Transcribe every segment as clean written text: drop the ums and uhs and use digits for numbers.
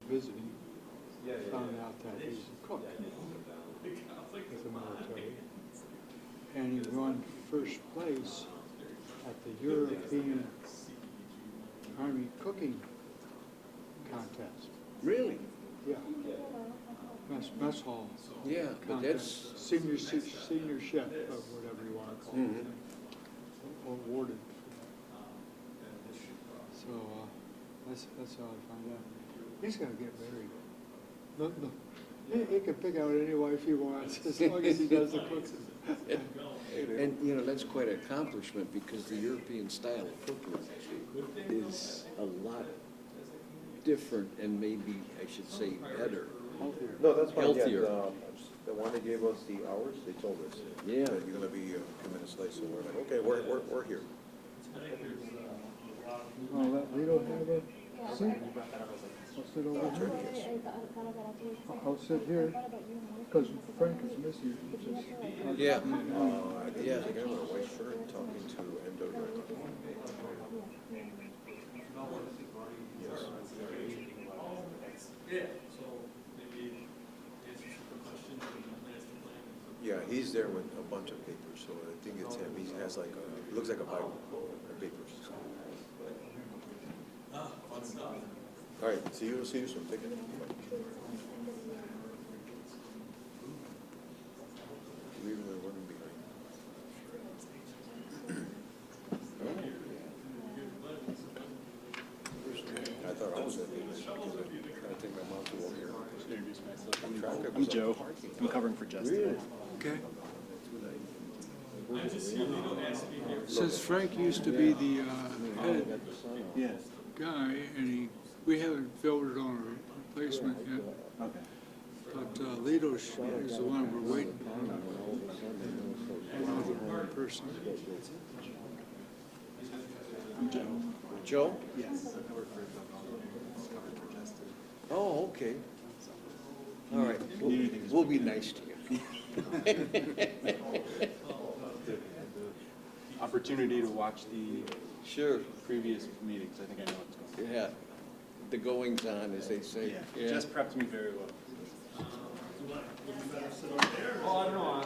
visiting, found out that he's a cook with the military. And he won first place at the European Army cooking contest. Really? Yeah. Mess hall. Yeah, but contest. that's Senior chef, or whatever you want to call it. Awarded for that. So that's how I found out. He's gonna get married. No, he can pick out any wife he wants as long as he does the cooking. and you know that's quite an accomplishment because the European style of cooking is a lot different and maybe I should say better. Healthier. No, that's fine. Healthier. Yeah, the one that gave us the hours, they told us. Yeah. that you're gonna be a few minutes late, so we're like, okay, we're here. Oh, we don't have a seat? I'll sit over here. I'll sit here, because Frank is missing. Yeah. I think there's a guy with a white shirt talking to Endo directly. Yes. Yeah, he's there with a bunch of papers, so I think it's him. He has like a, it looks like a Bible of papers. All right, see you soon. Take it. Leaving the running behind. I thought I was going to be late because I think my mom will here. Introduce myself. I'm Joe. I'm covering for Jess today. Okay. Since Frank used to be the head Yes. guy, and we haven't voted on a replacement yet, Okay. but Lito is the one we're waiting for. One person. I'm Joe. Joe? Yes. I work for covering for Jess today. Oh, okay. All right. We'll be nice to you. Opportunity to watch the Sure. previous meetings. I think I know what's going on. Yeah. The goings on, as they say. Yeah. Jess prepped me very well. Oh, I don't know,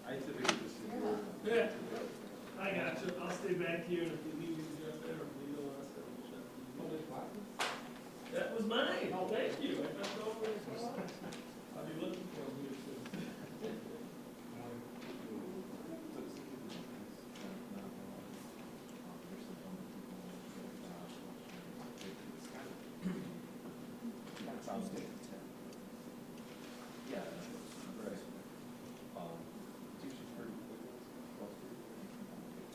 I typically just. Yeah, I got you, I'll stay back here and if you need me to get there, or you don't want to. That was mine, thank you. I got it over. I'll be looking for them here soon. Sounds good. Yeah. Right. It's usually pretty quick.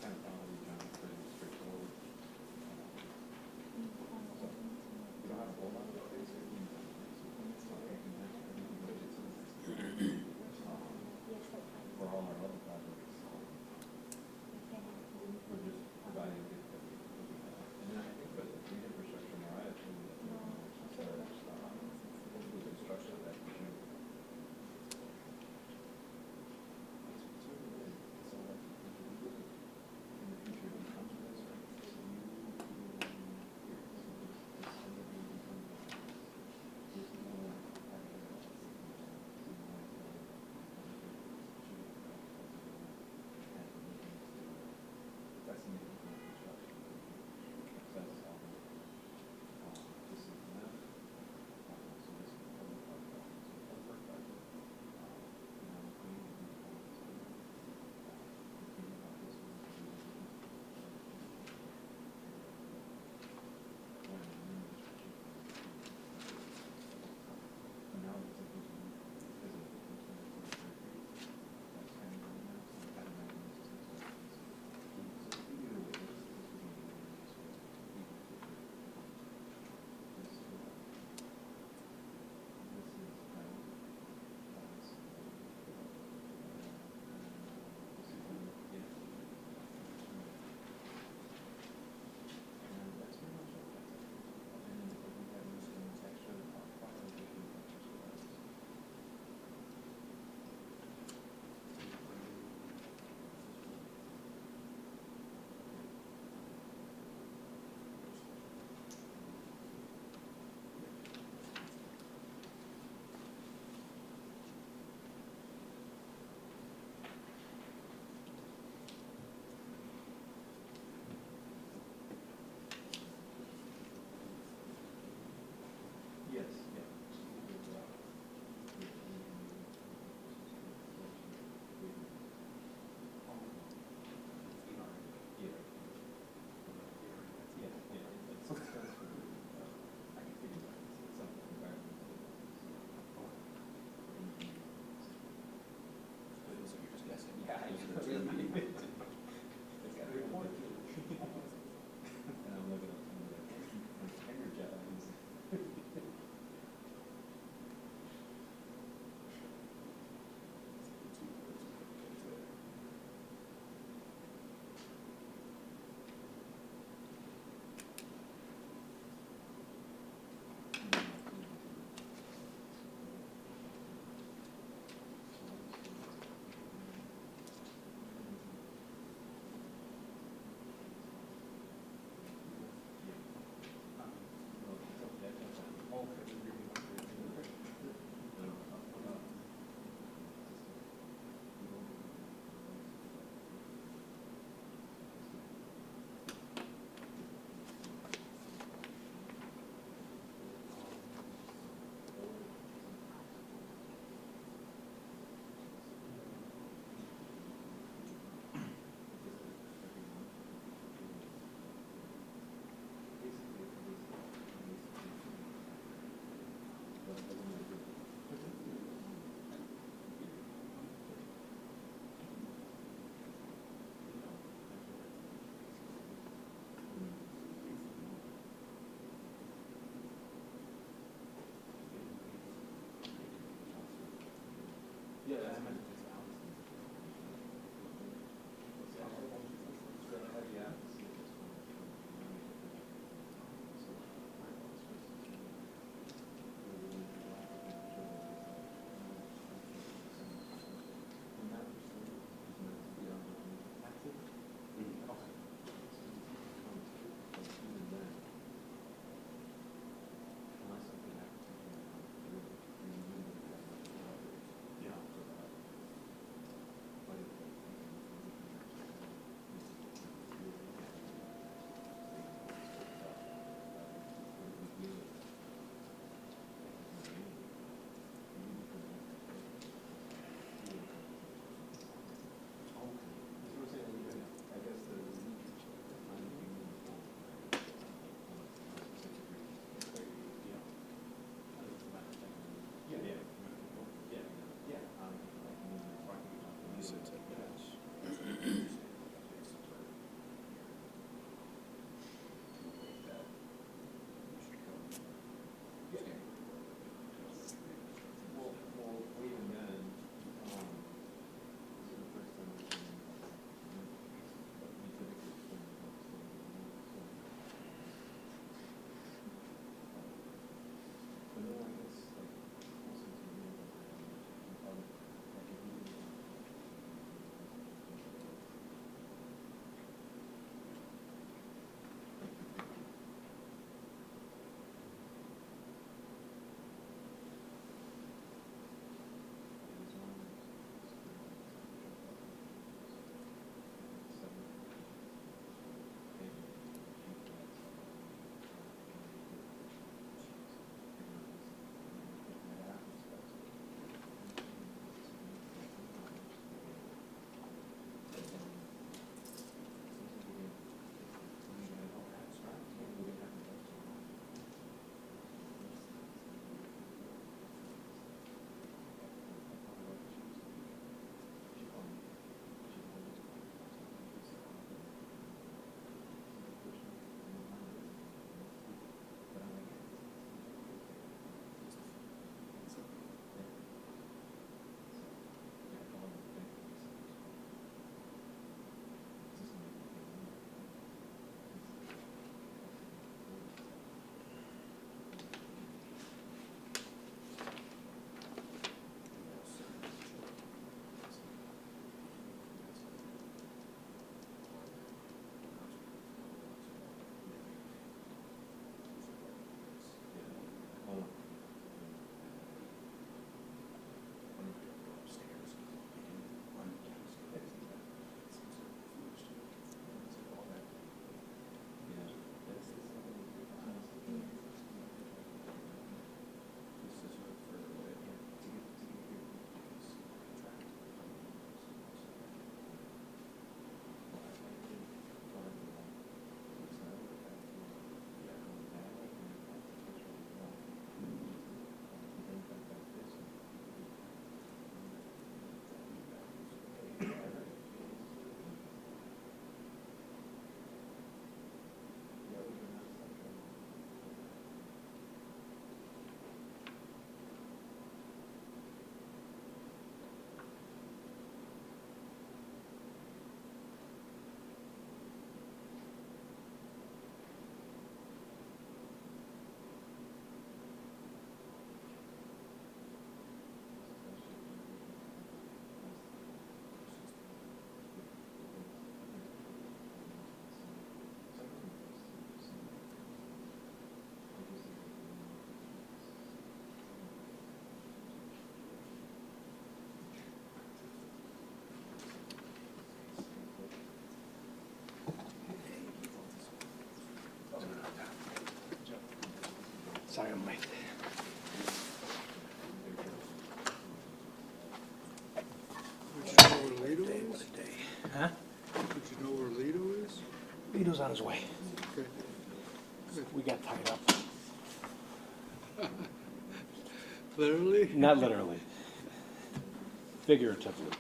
Kind of following John, pretty straightforward. You don't have a whole lot of things. For all our other projects. We're just providing it. And then I think with the infrastructure, more I actually. Sorry, I'm late. Would you know where Lido is? Huh? Would you know where Lido is? Vito's on his way. Okay. We got tied up. Literally? Not literally. Figuratively.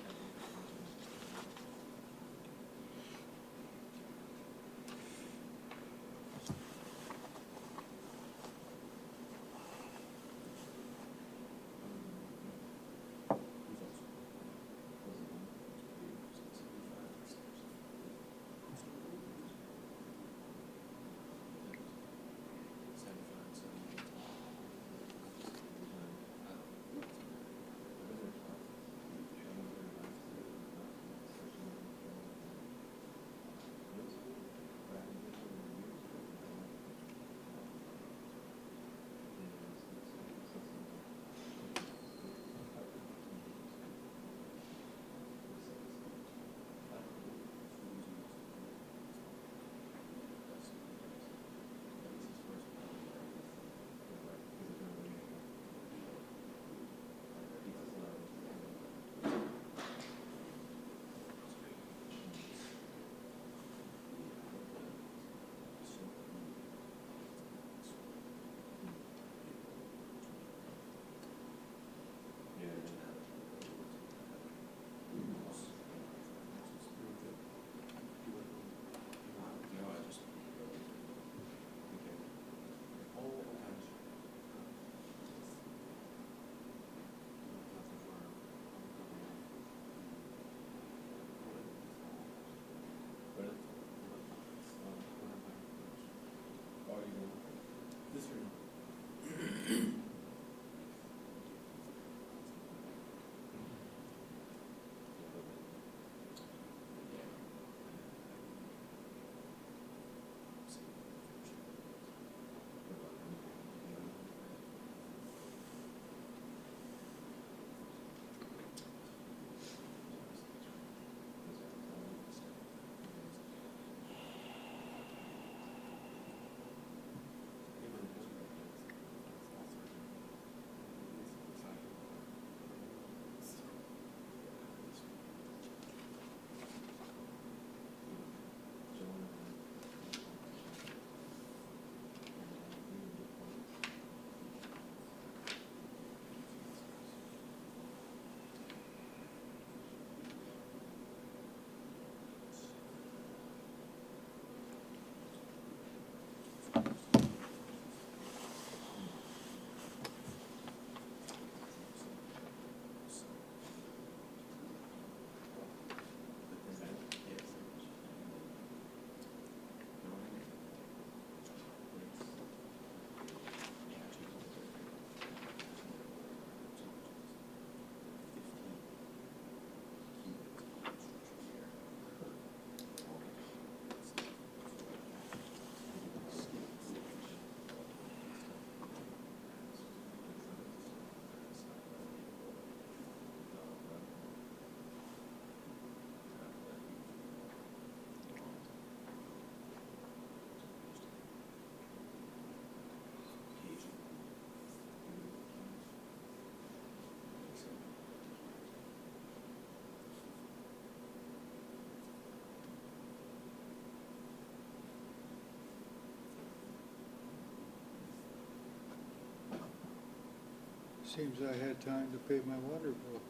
Seems I had time to pay my water bill.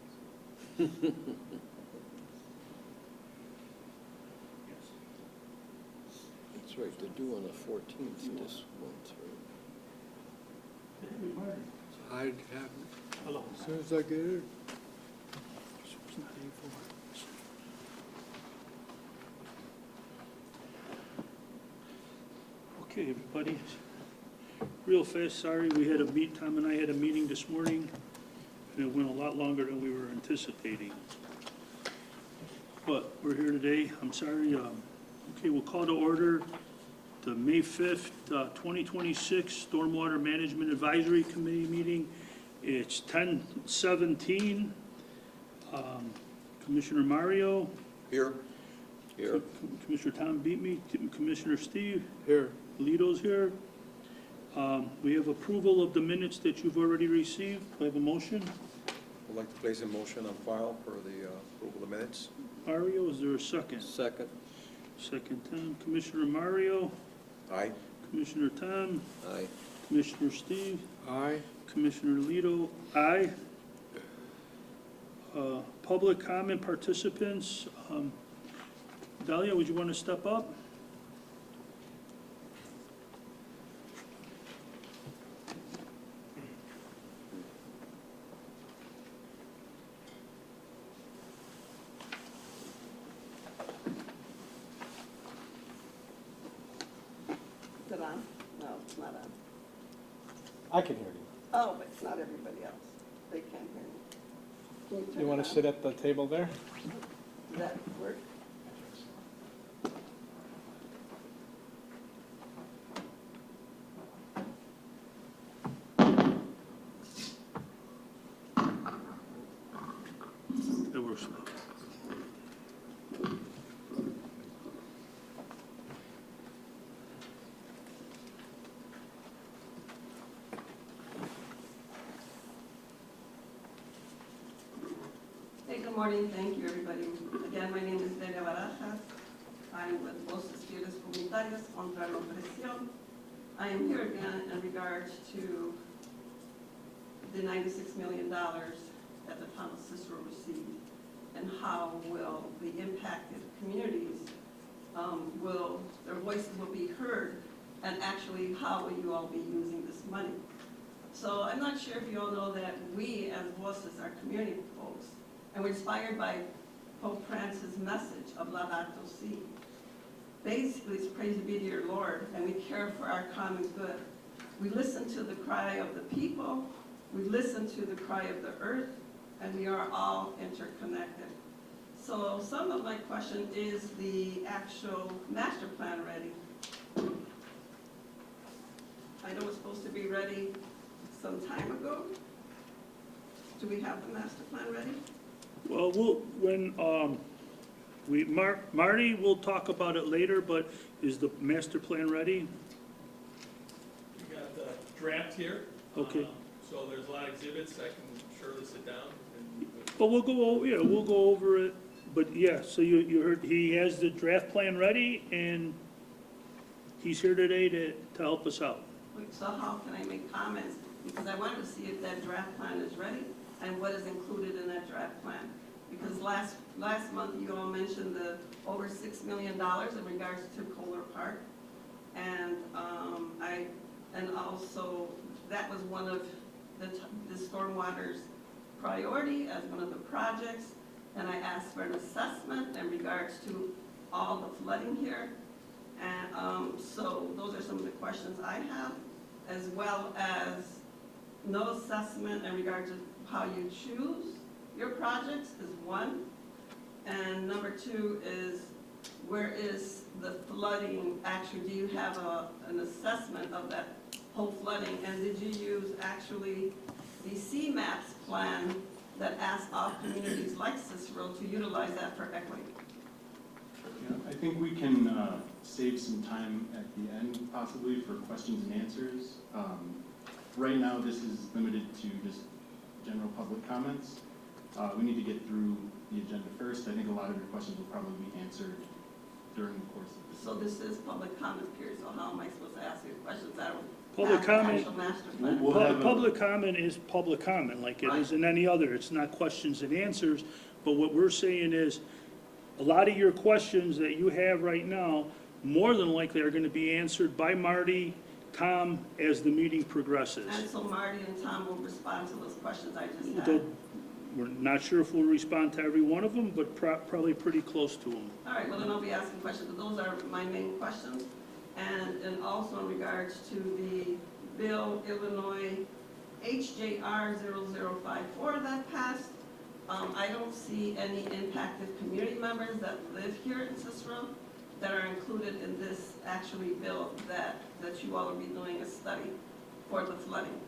That's right, they're due on the 14th this month, right? I'd have, Hello. as soon as I get it. Okay, everybody, real fast, sorry, Tom and I had a meeting this morning, and it went a lot longer than we were anticipating. But we're here today, I'm sorry, okay, we'll call to order the May 5th, 2026 Stormwater Management Advisory Committee meeting. It's 10:17. Commissioner Mario, Here? Here. Commissioner Tom beat me, Commissioner Steve, Here. Lito's here. We have approval of the minutes that you've already received. Do I have a motion? I'd like to place a motion on file for the approval of minutes. Mario, is there a second? Second. Second, Tom. Commissioner Mario, Aye. Commissioner Tom, Aye. Commissioner Steve, Aye. Commissioner Lito, aye. Public comment participants, Delia, would you want to step up? Is it on? No, it's not on. I can hear you. Oh, but it's not everybody else. They can't hear me. Can you turn You want it to on? sit at the table there? Does that work? It works. Hey, good morning. Thank you, everybody. Again, my name is Delia Barajas. I'm with Voces Fieles Comunitarias contra la Opresión. I am here again in regards to the $96 million that the town of Cicero received, and how will the impacted communities, their voices will be heard, and actually how will you all be using this money? So I'm not sure if you all know that we as Voces are community folks, and we're inspired by Pope Francis' message of Laudato Si. Basically, it's praise be to your Lord, and we care for our common good. We listen to the cry of the people, we listen to the cry of the earth, and we are all interconnected. So some of my question is the actual master plan ready? I know it's supposed to be ready some time ago. Do we have the master plan ready? Well, Marty, we'll talk about it later, but is the master plan ready? We got the draft here. Okay. So there's a lot of exhibits. I can surely sit down and. But we'll go over it, but yeah, so you heard, he has the draft plan ready, and he's here today to help us out. Wait, so how can I make comments? Because I wanted to see if that draft plan is ready and what is included in that draft plan. Because last month you all mentioned the over $6 million in regards to Kolar Park. And and also that was one of the stormwater's priority as one of the projects. And I asked for an assessment in regards to all the flooding here. And so those are some of the questions I have, as well as no assessment in regards to how you choose your projects is one. And number two is, where is the flooding actually? Do you have an assessment of that whole flooding? And did you use actually the CMAP plan that asks all communities like Cicero to utilize that for equity? Yeah, I think we can save some time at the end possibly for questions and answers. Right now, this is limited to just general public comments. We need to get through the agenda first. I think a lot of your questions will probably be answered during the course of this. So this is public comment period, so how am I supposed to ask you questions that are Public past comment. potential master plan? We'll have a- Public comment is public comment, like it is in any other. It's not questions and answers, but what we're saying is, a lot of your questions that you have right now, more than likely are gonna be answered by Marty, Tom, as the meeting progresses. And so Marty and Tom will respond to those questions I just They'll- had. We're not sure if we'll respond to every one of them, but probably pretty close to them. All right, well, then I'll be asking questions, but those are my main questions. And also in regards to the bill Illinois HJR 0054 that passed, I don't see any impacted community members that live here in Cicero that are included in this actually bill that you all will be doing a study for the flooding.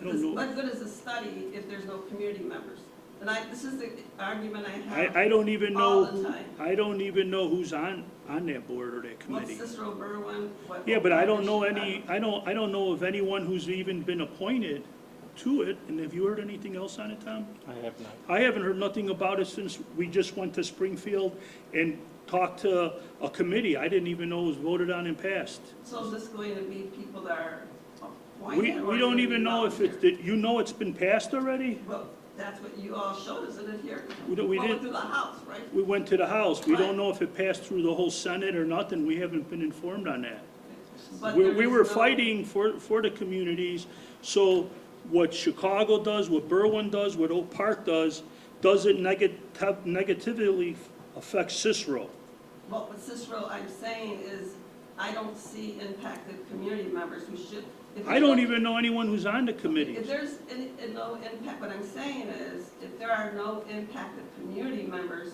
I don't know. What good is a study if there's no community members? And this is the argument I have I don't even all know, the time. I don't even know who's on that board or that What's committee. Cicero Berwin? Yeah, but I don't know any, I don't know of anyone who's even been appointed to it, and have you heard anything else on it, Tom? I have not. I haven't heard nothing about it since we just went to Springfield and talked to a committee. I didn't even know it was voted on and passed. So is this going to be people that are appointed? We don't even know if it's, you know it's been passed already? Well, that's what you all showed us, isn't it here? We Went didn't, through the House, right? we went to the House. We don't Right. know if it passed through the whole Senate or nothing. We haven't been informed on that. But We there we is were no- fighting for the communities, so what Chicago does, what Berwyn does, what Oak Park does, doesn't negatively affect Cicero. Well, with Cicero, I'm saying is, I don't see impacted community members who should. if I you don't look- even know anyone who's on the If committee. there's no impact, what I'm saying is, if there are no impacted community members,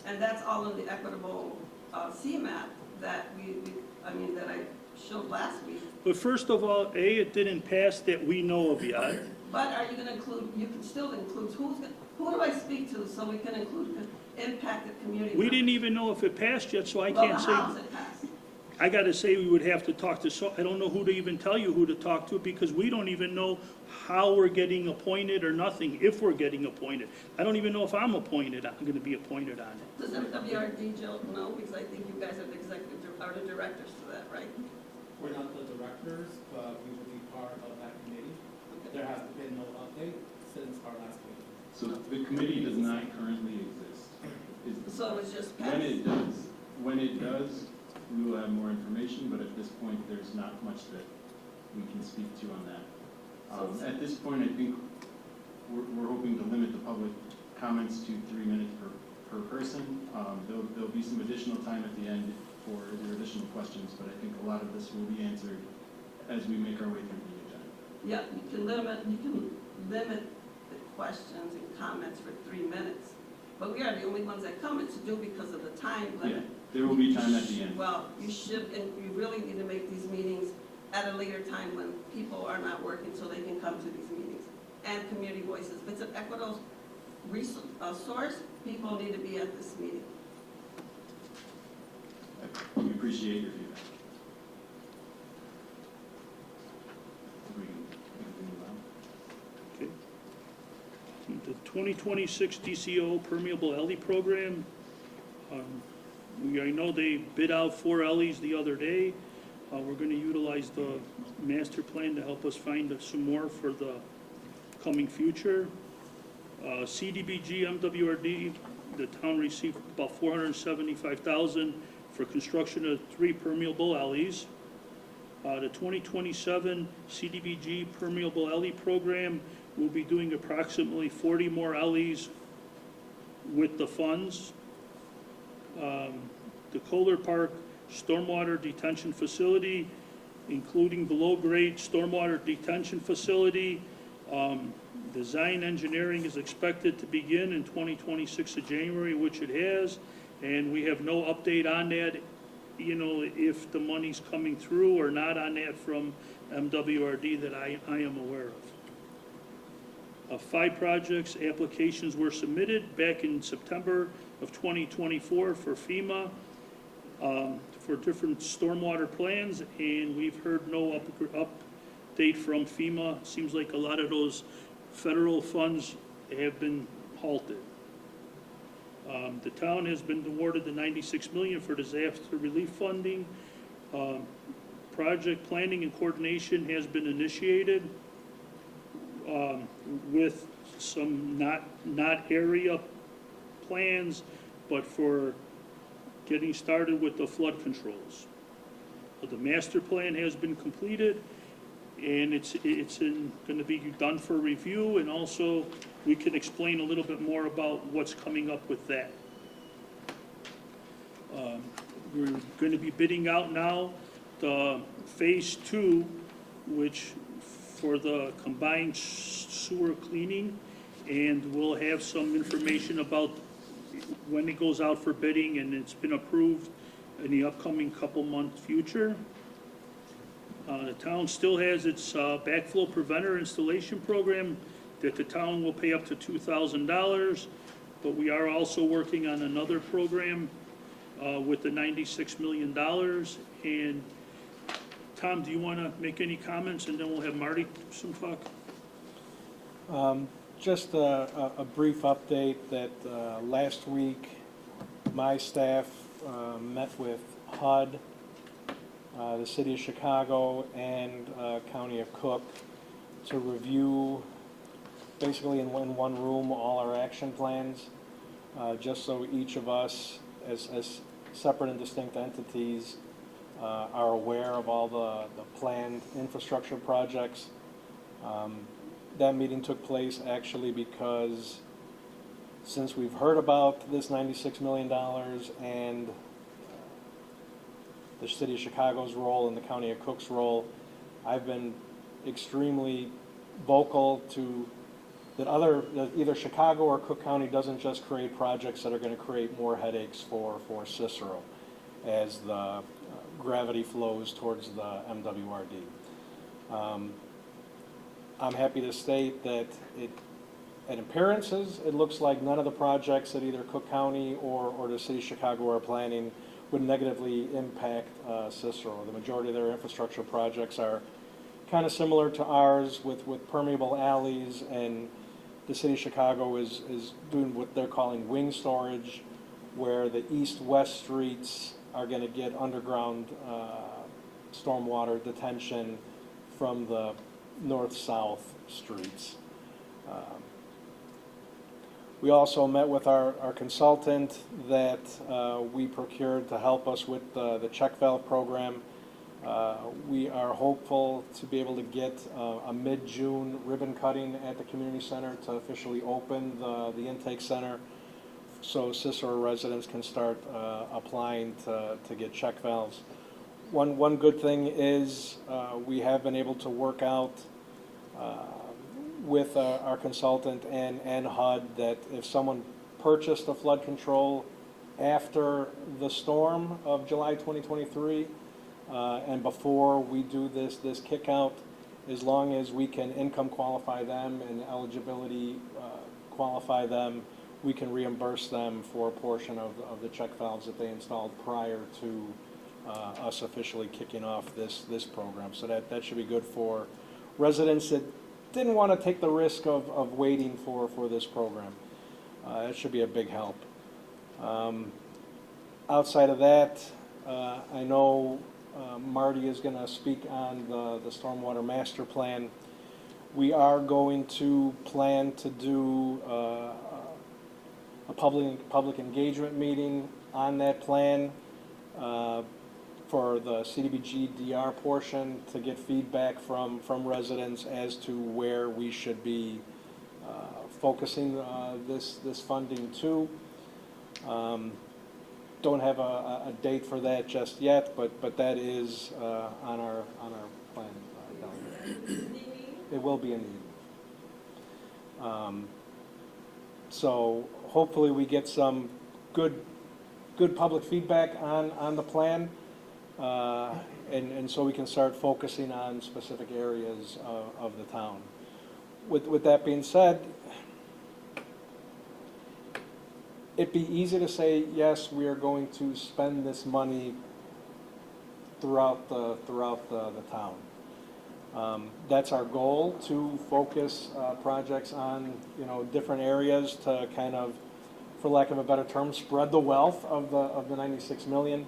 and that's all in the equitable CMAP that that I showed last week, But first of all, A, it didn't pass that we know of yet. but are you gonna include, you can still include, who do I speak to so we can include impacted community We members? didn't even know if it passed yet, so I Well, can't the say. House it passed. I gotta say, we would have to talk to, so, I don't know who to even tell you who to talk to, because we don't even know how we're getting appointed or nothing, if we're getting appointed. I don't even know if I'm gonna be appointed on it. Does MWRD, Jill, know? Because I think you guys are are the directors to that, right? We're not the directors, but we will be part of that committee. There has been no update since our last meeting. So the committee does not currently exist. is the- So it's just passed? When it does, we will have more information, but at this point, there's not much that we can speak to on that. At this point, I think we're hoping to limit the public comments to 3 minutes per person. There'll be some additional time at the end for your additional questions, but I think a lot of this will be answered as we make our way through the agenda. Yeah, you can limit the questions and comments for 3 minutes. But we are the only ones that come in to do because of the time Yeah, limit. there will be time at the end. Well, you should, and you really need to make these meetings at a later time when people are not working so they can come to these meetings. And community voices. If it's an equitable source, people need to be at this meeting. We appreciate your feedback. We can move on. Okay. The 2026 DCO permeable alley program, I know they bid out 4 alleys the other day. We're gonna utilize the master plan to help us find some more for the coming future. CDBG, MWRD, the town received about $475,000 for construction of 3 permeable alleys. The 2027 CDBG permeable alley program will be doing approximately 40 more alleys with the funds. The Kolar Park Stormwater Detention Facility, including below-grade stormwater detention facility. Design engineering is expected to begin in 2026 of January, which it has, and we have no update on that, if the money's coming through or not on that from MWRD that I am aware of. 5 projects, applications were submitted back in September of 2024 for FEMA, for different stormwater plans, and we've heard no update from FEMA. Seems like a lot of those federal funds have been halted. The town has been awarded the $96 million for disaster relief funding. Project planning and coordination has been initiated with some not area plans, but for getting started with the flood controls. The master plan has been completed, and it's going to be done for review, and also we can explain a little bit more about what's coming up with that. We're going to be bidding out now the Phase 2, which for the combined sewer cleaning, and we'll have some information about when it goes out for bidding, and it's been approved in the upcoming couple-month future. The town still has its backflow preventer installation program that the town will pay up to $2,000, but we are also working on another program with the $96 million. And Tom, do you want to make any comments, and then we'll have Marty some talk? Just a brief update that last week, my staff met with HUD, the City of Chicago, and County of Cook to review, basically in one room, all our action plans, just so each of us, as separate and distinct entities, are aware of all the planned infrastructure projects. That meeting took place actually because since we've heard about this $96 million and the City of Chicago's role and the County of Cook's role, I've been extremely vocal to that either Chicago or Cook County doesn't just create projects that are going to create more headaches for Cicero as the gravity flows towards the MWRD. I'm happy to state that at appearances, it looks like none of the projects that either Cook County or the City of Chicago are planning would negatively impact Cicero. The majority of their infrastructure projects are kind of similar to ours with permeable alleys, and the City of Chicago is doing what they're calling wing storage, where the east-west streets are going to get underground stormwater detention from the north-south streets. We also met with our consultant that we procured to help us with the check valve program. We are hopeful to be able to get a mid-June ribbon cutting at the community center to officially open the intake center so Cicero residents can start applying to get check valves. One good thing is we have been able to work out with our consultant and HUD that if someone purchased a flood control after the storm of July 2023 and before we do this kick out, as long as we can income qualify them and eligibility qualify them, we can reimburse them for a portion of the check valves that they installed prior to us officially kicking off this program. So that should be good for residents that didn't want to take the risk of waiting for this program. That should be a big help. Outside of that, I know Marty is going to speak on the Stormwater Master Plan. We are going to plan to do a public engagement meeting on that plan for the CDBG DR portion to get feedback from residents as to where we should be focusing this funding to. Don't have a date for that just yet, but that is on our plan down there. It will be in the evening. So hopefully we get some good public feedback on the plan, and so we can start focusing on specific areas of the town. With that being said, it'd be easy to say, yes, we are going to spend this money throughout the town. That's our goal, to focus projects on different areas to kind of, for lack of a better term, spread the wealth of the 96 million.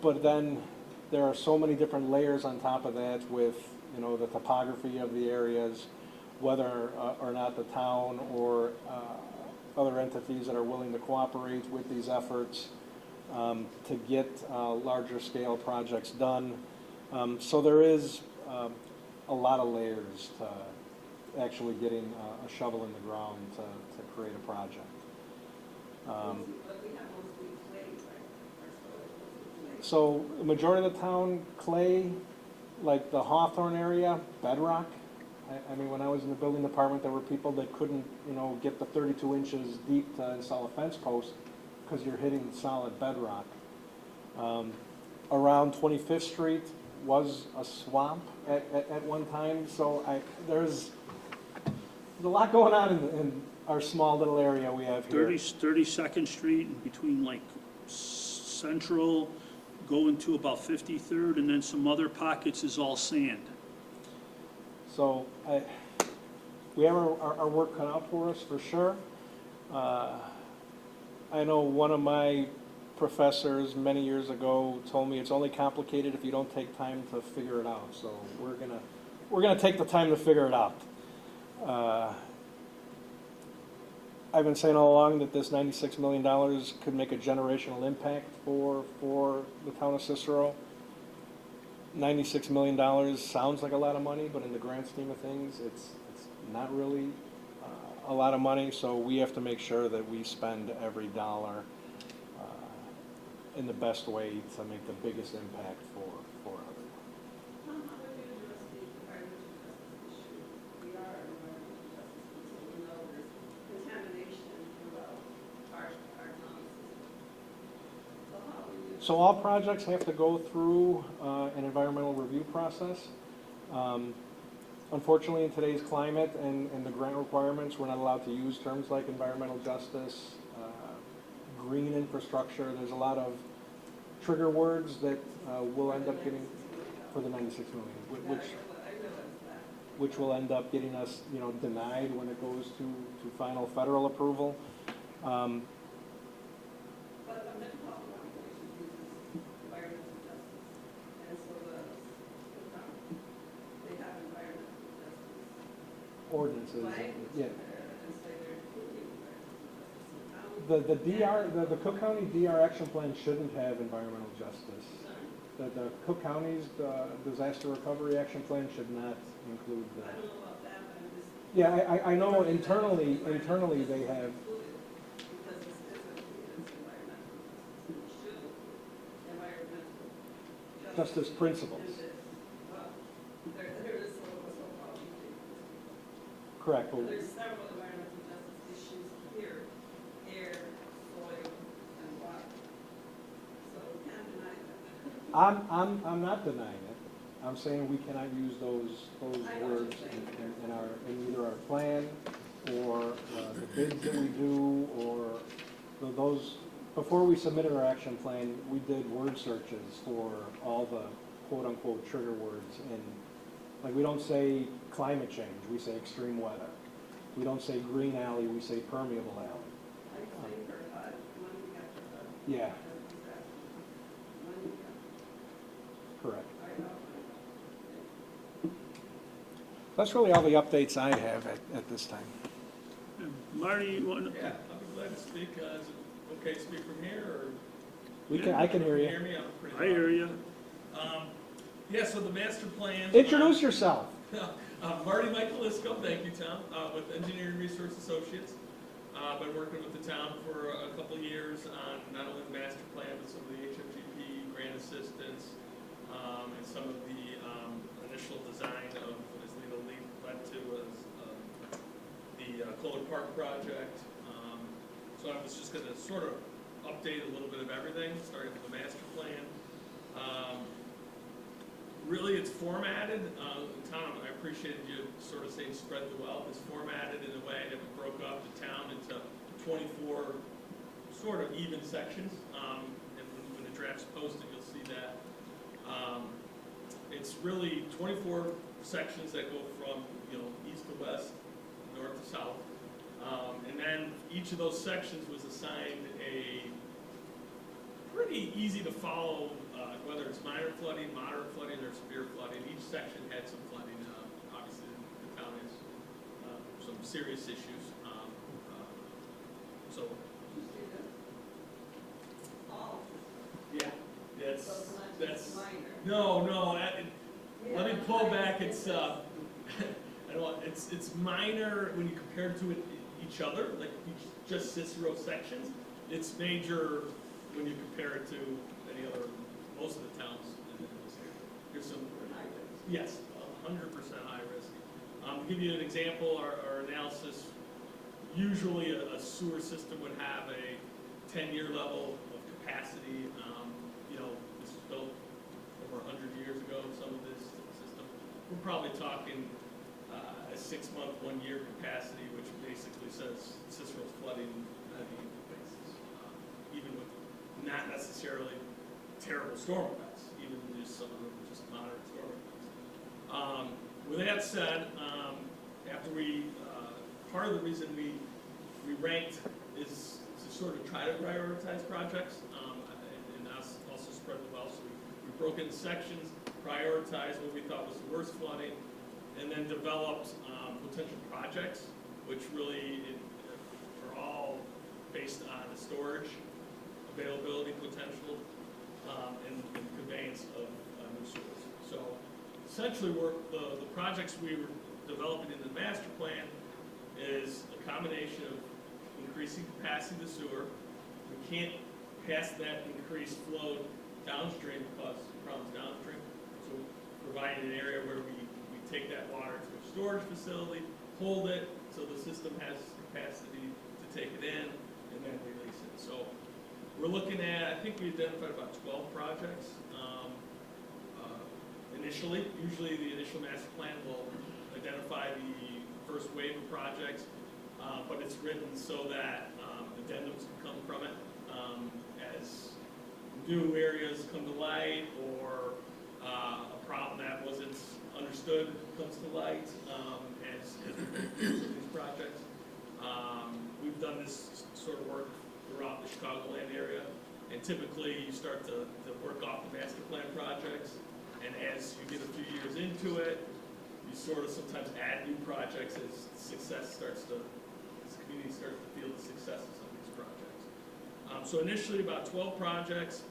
But then there are so many different layers on top of that with the topography of the areas, whether or not the town or other entities that are willing to cooperate with these efforts to get larger scale projects done. So there is a lot of layers to actually getting a shovel in the ground to create a project. So the majority of the town, clay, like the Hawthorne area, bedrock. I mean, when I was in the building department, there were people that couldn't, get the 32 inches deep to install a fence post because you're hitting solid bedrock. Around 25th Street was a swamp at one time, so there's a lot going on in our small little area we have here. 32nd Street and between like Central, going to about 53rd, and then some other pockets is all sand. So we have our work cut out for us, for sure. I know one of my professors many years ago told me it's only complicated if you don't take time to figure it out. So we're gonna take the time to figure it out. I've been saying all along that this $96 million could make a generational impact for the town of Cicero. $96 million sounds like a lot of money, but in the grand scheme of things, it's not really a lot of money. So we have to make sure that we spend every dollar in the best way to make the biggest impact for everyone. Tom, how would you address the environmental justice issue? We are an environmental justice, so we know there's contamination throughout our town system. So how would you? So all projects have to go through an environmental review process. Unfortunately, in today's climate and the grant requirements, we're not allowed to use terms like environmental justice, green infrastructure. There's a lot of trigger words that we'll end up getting for the $96 million, which will end up getting us, denied when it goes to final federal approval. But the Metropolitan Corporation uses environmental justice, and so does the town. They have environmental justice Ordinances, language yeah. in there, and say they're including environmental justice. The Cook County DR action plan shouldn't have environmental justice. The Cook County's disaster recovery action plan should not include I that. don't know about that, but I'm just. Yeah, I know internally they have, Because this is environmental justice, it should include environmental justice principles. in this. Well, there is so-called. Correct. But There's several environmental justice issues here, air, soil, and water. So we can't deny that. I'm not denying it. I'm saying we cannot use those words in either our plan or the bids that we do or those. Before we submitted our action plan, we did word searches for all the quote-unquote trigger words. And like we don't say climate change, we say extreme weather. We don't say green alley, we say permeable alley. I think for money after Yeah, money correct. I know. That's really all the updates I have at this time. Marty, you want? Yeah, I'll be glad to speak. Is it okay to speak from here, or? I can hear Can you. hear me? I'm pretty I hear you. Yeah, so the master plan. Introduce yourself. Marty Michaelisco, thank you, Tom, with Engineering Resource Associates. Been working with the town for a couple of years on not only the master plan, but some of the HFGP grant assistance, and some of the initial design of, as Lena led to, was the Kolar Park project. So I was just gonna sort of update a little bit of everything, starting with the master plan. Really, it's formatted, Tom, I appreciated you sort of saying spread the wealth. It's formatted in a way that we broke up the town into 24 sort of even sections. And when the draft's posted, you'll see that. It's really 24 sections that go from, east to west, north to south. And then each of those sections was assigned a pretty easy to follow, whether it's minor flooding, moderate flooding, or severe flooding. Each section had some flooding. Obviously, the town has some serious issues. So, yeah, that's no. Let me pull back. It's I don't want, it's minor when you compare it to each other, like just Cicero sections. It's major when you compare it to any other, most of the towns in this area. There's some, yes, 100% high risk. To give you an example, our analysis, usually a sewer system would have a 10-year level of capacity. This was built over 100 years ago, some of this system. We're probably talking a 6-month, 1-year capacity, which basically says Cicero's flooding on an annual basis, even with not necessarily terrible storm events, even just some of them just moderate storm events. With that said, after part of the reason we ranked is to sort of try to prioritize projects and also spread the wealth. So we broke into sections, prioritized what we thought was the worst flooding, and then developed potential projects, which really are all based on the storage, availability potential, and conveyance of new sewers. So essentially, the projects we were developing in the master plan is a combination of increasing capacity of the sewer. We can't pass that increased flow downstream because problems downstream. So providing an area where we take that water to a storage facility, hold it so the system has capacity to take it in, and then release it. So we're looking at, I think we identified about 12 projects initially. Usually the initial master plan will identify the first wave of projects, but it's written so that addendums can come from it as new areas come to light, or a problem that wasn't understood comes to light as we go through these projects. We've done this sort of work throughout the Chicagoland area, and typically you start to work off the master plan projects, and as you get a few years into it, you sort of sometimes add new projects as the community starts to feel the success of some of these projects. So initially about 12 projects.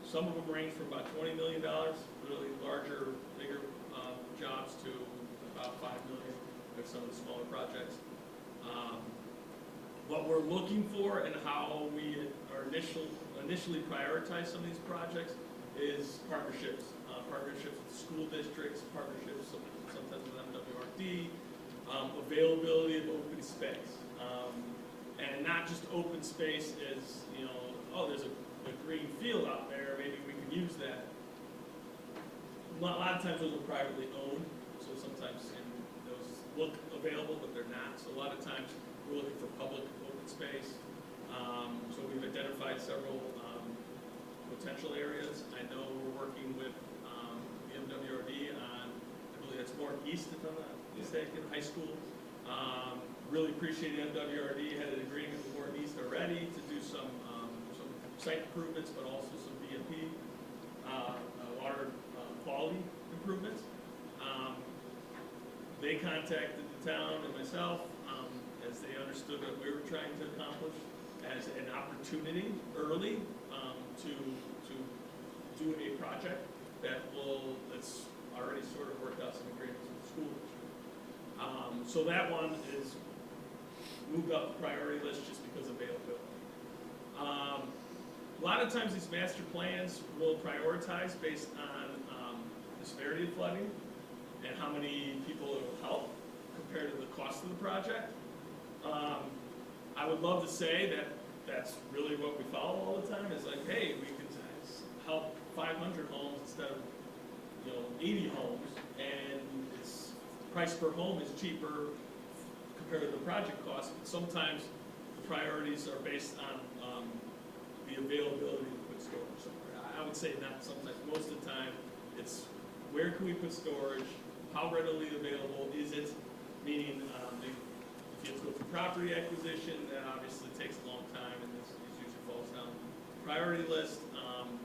Some of them range from about $20 million, really larger, bigger jobs, to about $5 million for some of the smaller projects. What we're looking for and how we are initially prioritize some of these projects is partnerships. Partnerships with school districts, partnerships sometimes with MWRD, availability of open space. And not just open space as, oh, there's a green field out there, maybe we can use that. A lot of times those are privately owned, so sometimes those look available, but they're not. So a lot of times we're looking for public open space. So we've identified several potential areas. I know we're working with the MWRD on, I believe that's northeast, if I'm not mistaken, high school. Really appreciate the MWRD had an agreement with northeast already to do some site improvements, but also some BMP, water quality improvements. They contacted the town and myself as they understood what we were trying to accomplish as an opportunity early to do a project that's already sort of worked out some agreements with the school district. So that one is moved up the priority list just because of availability. A lot of times these master plans will prioritize based on the severity of flooding and how many people it will help compared to the cost of the project. I would love to say that that's really what we follow all the time. Is like, hey, we can help 500 homes instead of 80 homes, and it's price per home is cheaper compared to the project cost. But sometimes the priorities are based on the availability to put storage somewhere. I would say not sometimes. Most of the time, it's where can we put storage? How readily available is it? Meaning, if you have to go through property acquisition, that obviously takes a long time, and this usually falls down the priority list.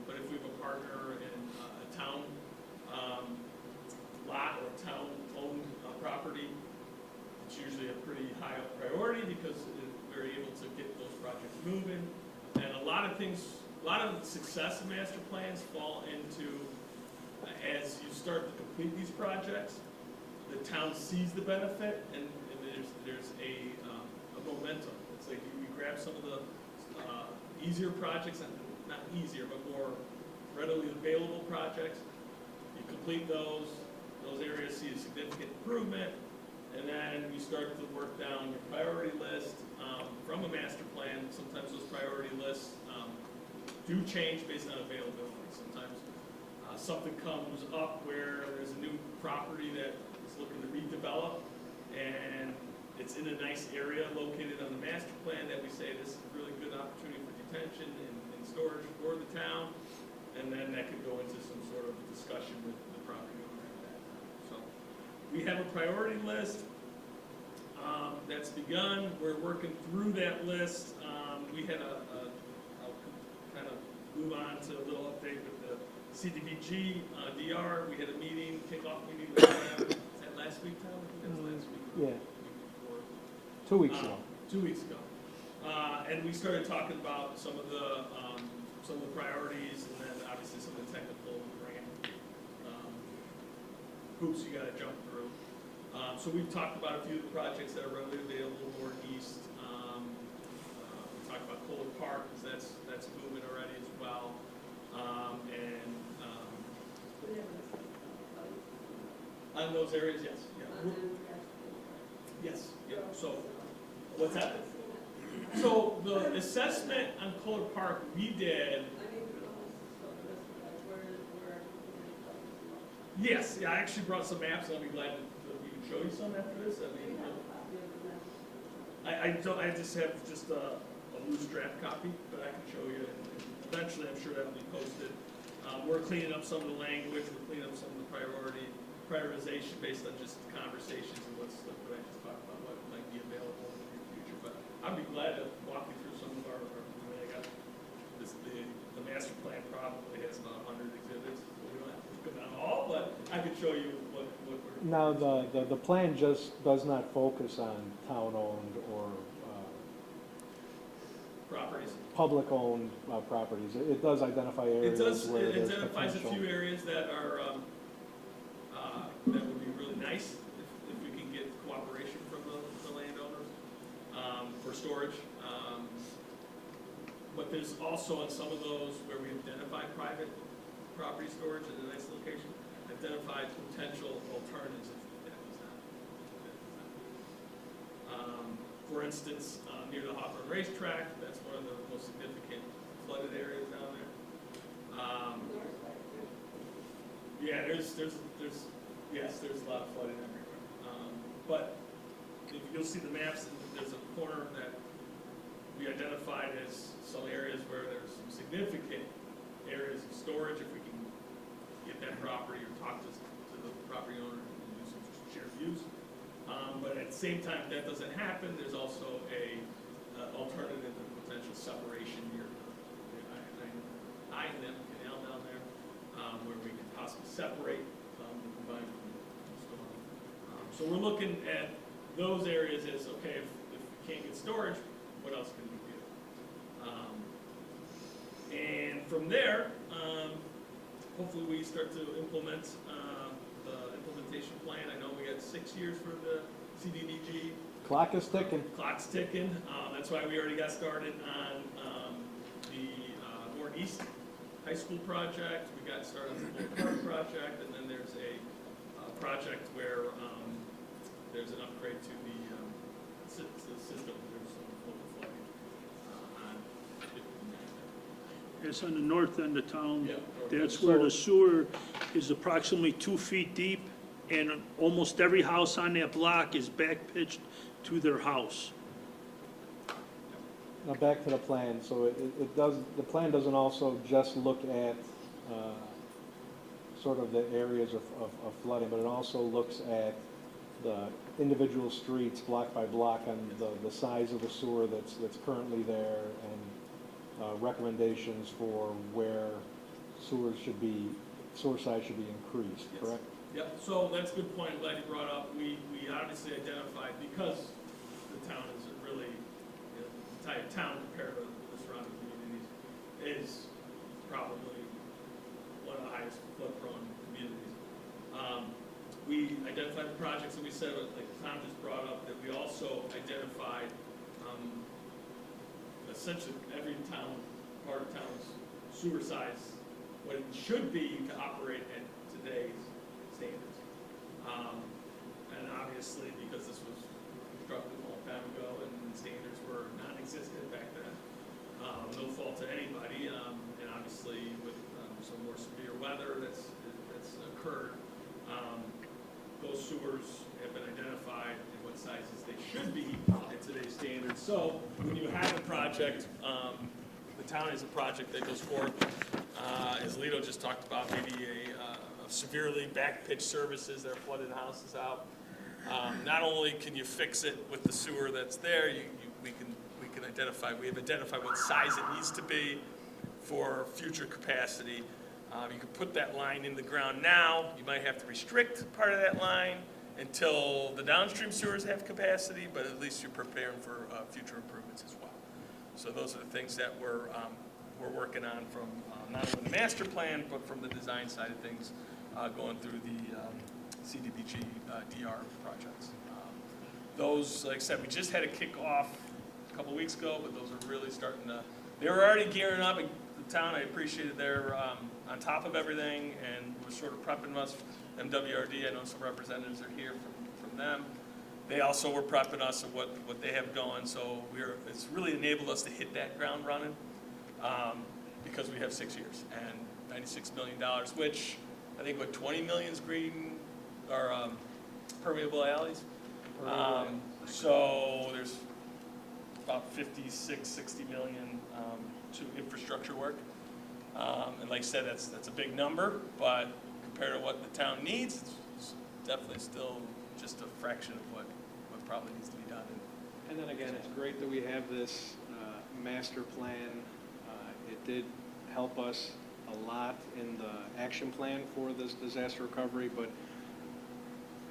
But if we have a partner in a town lot or town-owned property, it's usually a pretty high up priority because we're able to get those projects moving. And a lot of the success of master plans fall into, as you start to complete these projects, the town sees the benefit, and there's a momentum. It's like you grab some of the easier projects, and not easier, but more readily available projects. You complete those areas see a significant improvement, and then you start to work down your priority list from a master plan. Sometimes those priority lists do change based on availability. Sometimes something comes up where there's a new property that is it's looking to redevelop, and it's in a nice area located on the master plan that we say this is a really good opportunity for detention and storage for the town, and then that could go into some sort of discussion with the property owner at that time. So we have a priority list that's begun. We're working through that list. We had I'll kind of move on to a little update with the CDBG DR. We had a meeting, kickoff meeting with them. Is that last week, Tom? I think that was last week. Yeah. Week before. 2 weeks ago. 2 weeks ago. And we started talking about some of the priorities, and then obviously some of the technical grant hoops you gotta jump through. So we've talked about a few of the projects that are relatively a little more east. We talked about Kolar Park, because that's moving already as well. On those areas, yes, yeah. Yes, yeah, so, what's that? So the assessment on Kolar Park, we did. Yes, yeah, I actually brought some maps, and I'll be glad to we can show you some after this. I just have a loose draft copy, but I can show you, and eventually I'm sure that'll be posted. We're cleaning up some of the language, we're cleaning up some of the prioritization based on just conversations and what I just talked about, what might be available in the near future. But I'd be glad to walk you through some of I mean, I got the master plan probably has about 100 exhibits. We don't have to go down all, but I could show you what we're. Now, the plan just does not focus on town-owned or properties. public-owned properties. It does identify areas where It there's identifies a potential. few areas that are that would be really nice if we can get cooperation from the landowners for storage. But there's also on some of those where we identify private property storage in a nice location, identified potential alternatives if that does not. For instance, near the Hawthorne Racetrack, that's one of the most significant flooded areas down there. Yeah, there's a lot of flooding everywhere. But if you'll see the maps, there's a corner that we identified as some areas where there's some significant areas of storage. If we can get that property or talk to the property owner and do some shared use. But at the same time, if that doesn't happen, there's also a alternative and potential separation near the I&M Canal down there, where we could possibly separate and combine from storm. So we're looking at those areas as, okay, if we can't get storage, what else can we do? And from there, hopefully we start to implement the implementation plan. I know we got 6 years for the CDBG. Clock is ticking. Clock's ticking. That's why we already got started on the Northeast High School project. We got started on the Kolar Park project, and then there's a project where there's an upgrade to the system. There's some local flooding on 59. It's on the north end of town. Yeah. That's where the sewer is approximately 2 feet deep, and almost every house on that block is back pitched to their house. Now back to the plan. So the plan doesn't also just look at sort of the areas of flooding, but it also looks at the individual streets block by block and the size of the sewer that's currently there, and recommendations for where sewer size should be increased, Yes. correct? Yep, so that's a good point, I'm glad you brought up. We obviously identified, because the town is really, the entire town compared to the surrounding communities is probably one of the highest flood-prone communities. We identified the projects, and we said, like Tom just brought up, that we also identified essentially every part of town's sewer size, what it should be to operate at today's standards. And obviously, because this was constructed a long time ago and standards were non-existent back then, no fault to anybody, and obviously with some more severe weather that's occurred, those sewers So when you have a project, the town is a project that goes forth, as Lito just talked about, maybe a severely back pitch services that are flooded houses out. Not only can you fix it with the sewer that's there, we can identify, we have identified what size it needs to be for future capacity. You can put that line in the ground now. You might have to restrict part of that line until the downstream sewers have capacity, but at least you're preparing for future improvements as well. So those are the things that we're working on from not only the master plan, but from the design side of things, going through the CDBG DR projects. Those, like I said, we just had a kickoff a couple weeks ago, but those are really starting to, they were already gearing up. The town, I appreciated they're on top of everything and was sort of prepping us. MWRD, I know some representatives are here from them. They also were prepping us of what they have going, so it's really enabled us to hit that ground running because we have 6 years and $96 million, which I think 20 million is green or permeable alleys. So there's about 56, 60 million to infrastructure work. And like I said, that's a big number, but compared to what the town needs, it's definitely still just a fraction of what probably needs to be done. And then again, it's great that we have this master plan. It did help us a lot in the action plan for this disaster recovery, but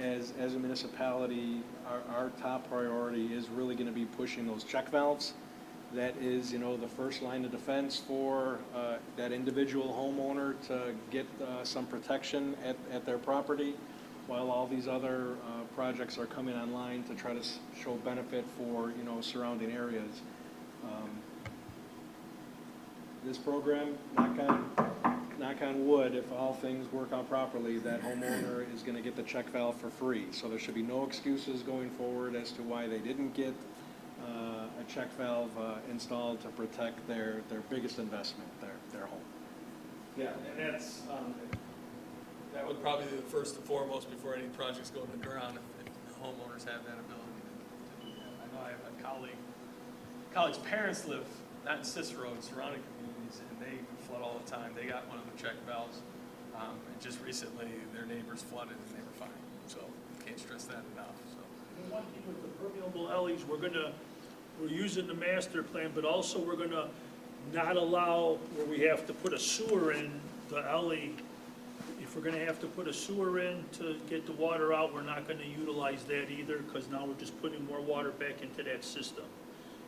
as a municipality, our top priority is really going to be pushing those check valves. That is, the first line of defense for that individual homeowner to get some protection at their property, while all these other projects are coming online to try to show benefit for, surrounding areas. This program, knock on wood, if all things work out properly, that homeowner is going to get the check valve for free. So there should be no excuses going forward as to why they didn't get a check valve installed to protect their biggest investment, their home. Yeah, and that would probably be the first and foremost before any projects go in the ground if the homeowners have that ability to do that. I know I have a colleague's parents live not in Cicero, in surrounding communities, and they flood all the time. They got one of the check valves, and just recently their neighbors flooded and they were fine. So can't stress that enough. So. One thing with the permeable alleys, we're using the master plan, but also we're gonna not allow where we have to put a sewer in the alley. If we're gonna have to put a sewer in to get the water out, we're not gonna utilize that either, because now we're just putting more water back into that system.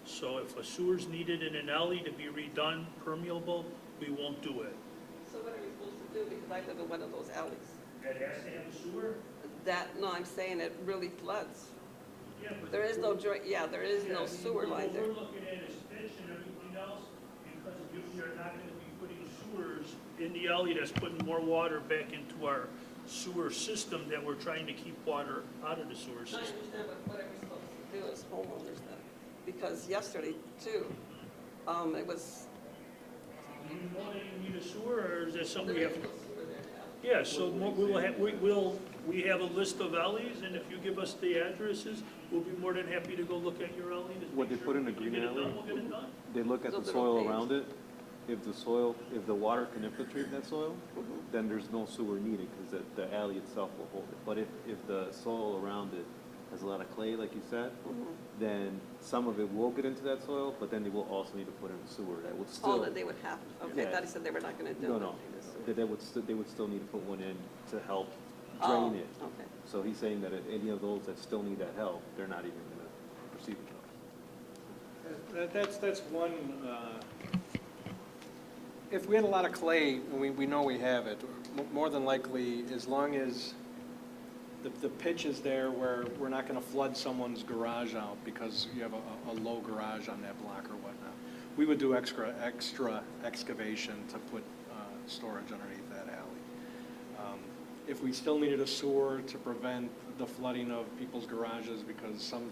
So if a sewer's needed in an alley to be redone permeable, we won't do it. So what are we supposed to do? Because I live in one of those alleys. That has to have a sewer? No, I'm saying it really floods. Yeah, but There is no there is no sewer line there. What we're looking at is pitch and everything else, because you're not gonna be putting sewers in the alley that's putting more water back into our sewer system that we're trying to keep water out of the sewer I system. understand, but what are we supposed to do as homeowners then? Because yesterday too, it was. Do you know that you need a sewer, or is that something we There have? is no sewer there now. Yeah, so we have a list of alleys, and if you give us the addresses, we'll be more than happy to go look at your alley. to What make they sure put in we the can green get it done, alley? we'll get it done. They look at Those the little soil paved. around it. If the water can infiltrate that soil, then there's no sewer needed because the alley itself will hold it. But if the soil around it has a lot of clay, like you said, then some of it will get into that soil, but then they will also need to put in a sewer that would All still. that they would have, okay, I Yeah. thought he said they were not gonna do No, anything. no, they would still need to put one in to help Oh, drain it. okay. So he's saying that if any of those that still need that help, they're not even gonna proceed with those. That's one, if we had a lot of clay, we know we have it, more than likely, as long as the pitch is there where we're not gonna flood someone's garage out because you have a low garage on that block or whatnot, we would do extra excavation to put storage underneath that alley. If we still needed a sewer to prevent the flooding of people's garages, because some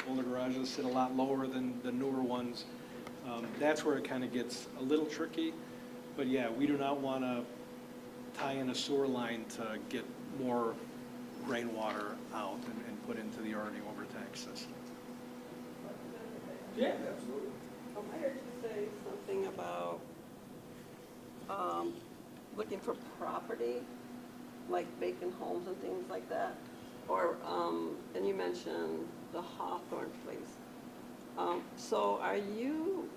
older garages sit a lot lower than the newer ones, that's where it kind of gets a little tricky. But yeah, we do not want to tie in a sewer line to get more rainwater out and put into the already overtaxed system. Yeah, absolutely. I heard you say something about, looking for property, like vacant homes and things like that. Or, and you mentioned the Hawthorne place. So are you,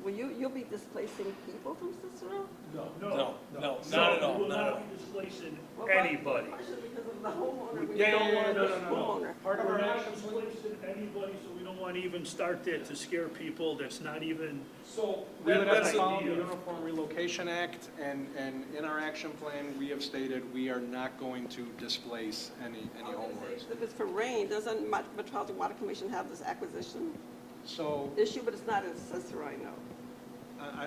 you'll be displacing people from Cicero? No, not So at all, we will not at not all. be displacing Well, anybody. partially because of the homeowner, we Yeah, don't yeah, want no, the no, no, no. homeowner. Part of We're our not action plan. displacing anybody, so we don't want to even start that to scare people. That's not even, So We would have that's to the follow the idea. Uniform Relocation Act, and in our action plan, we have stated we are not going to displace any homeowners. If it's for rain, doesn't Metropolitan Water Commission have this acquisition So, issue, but it's not in Cicero, I know.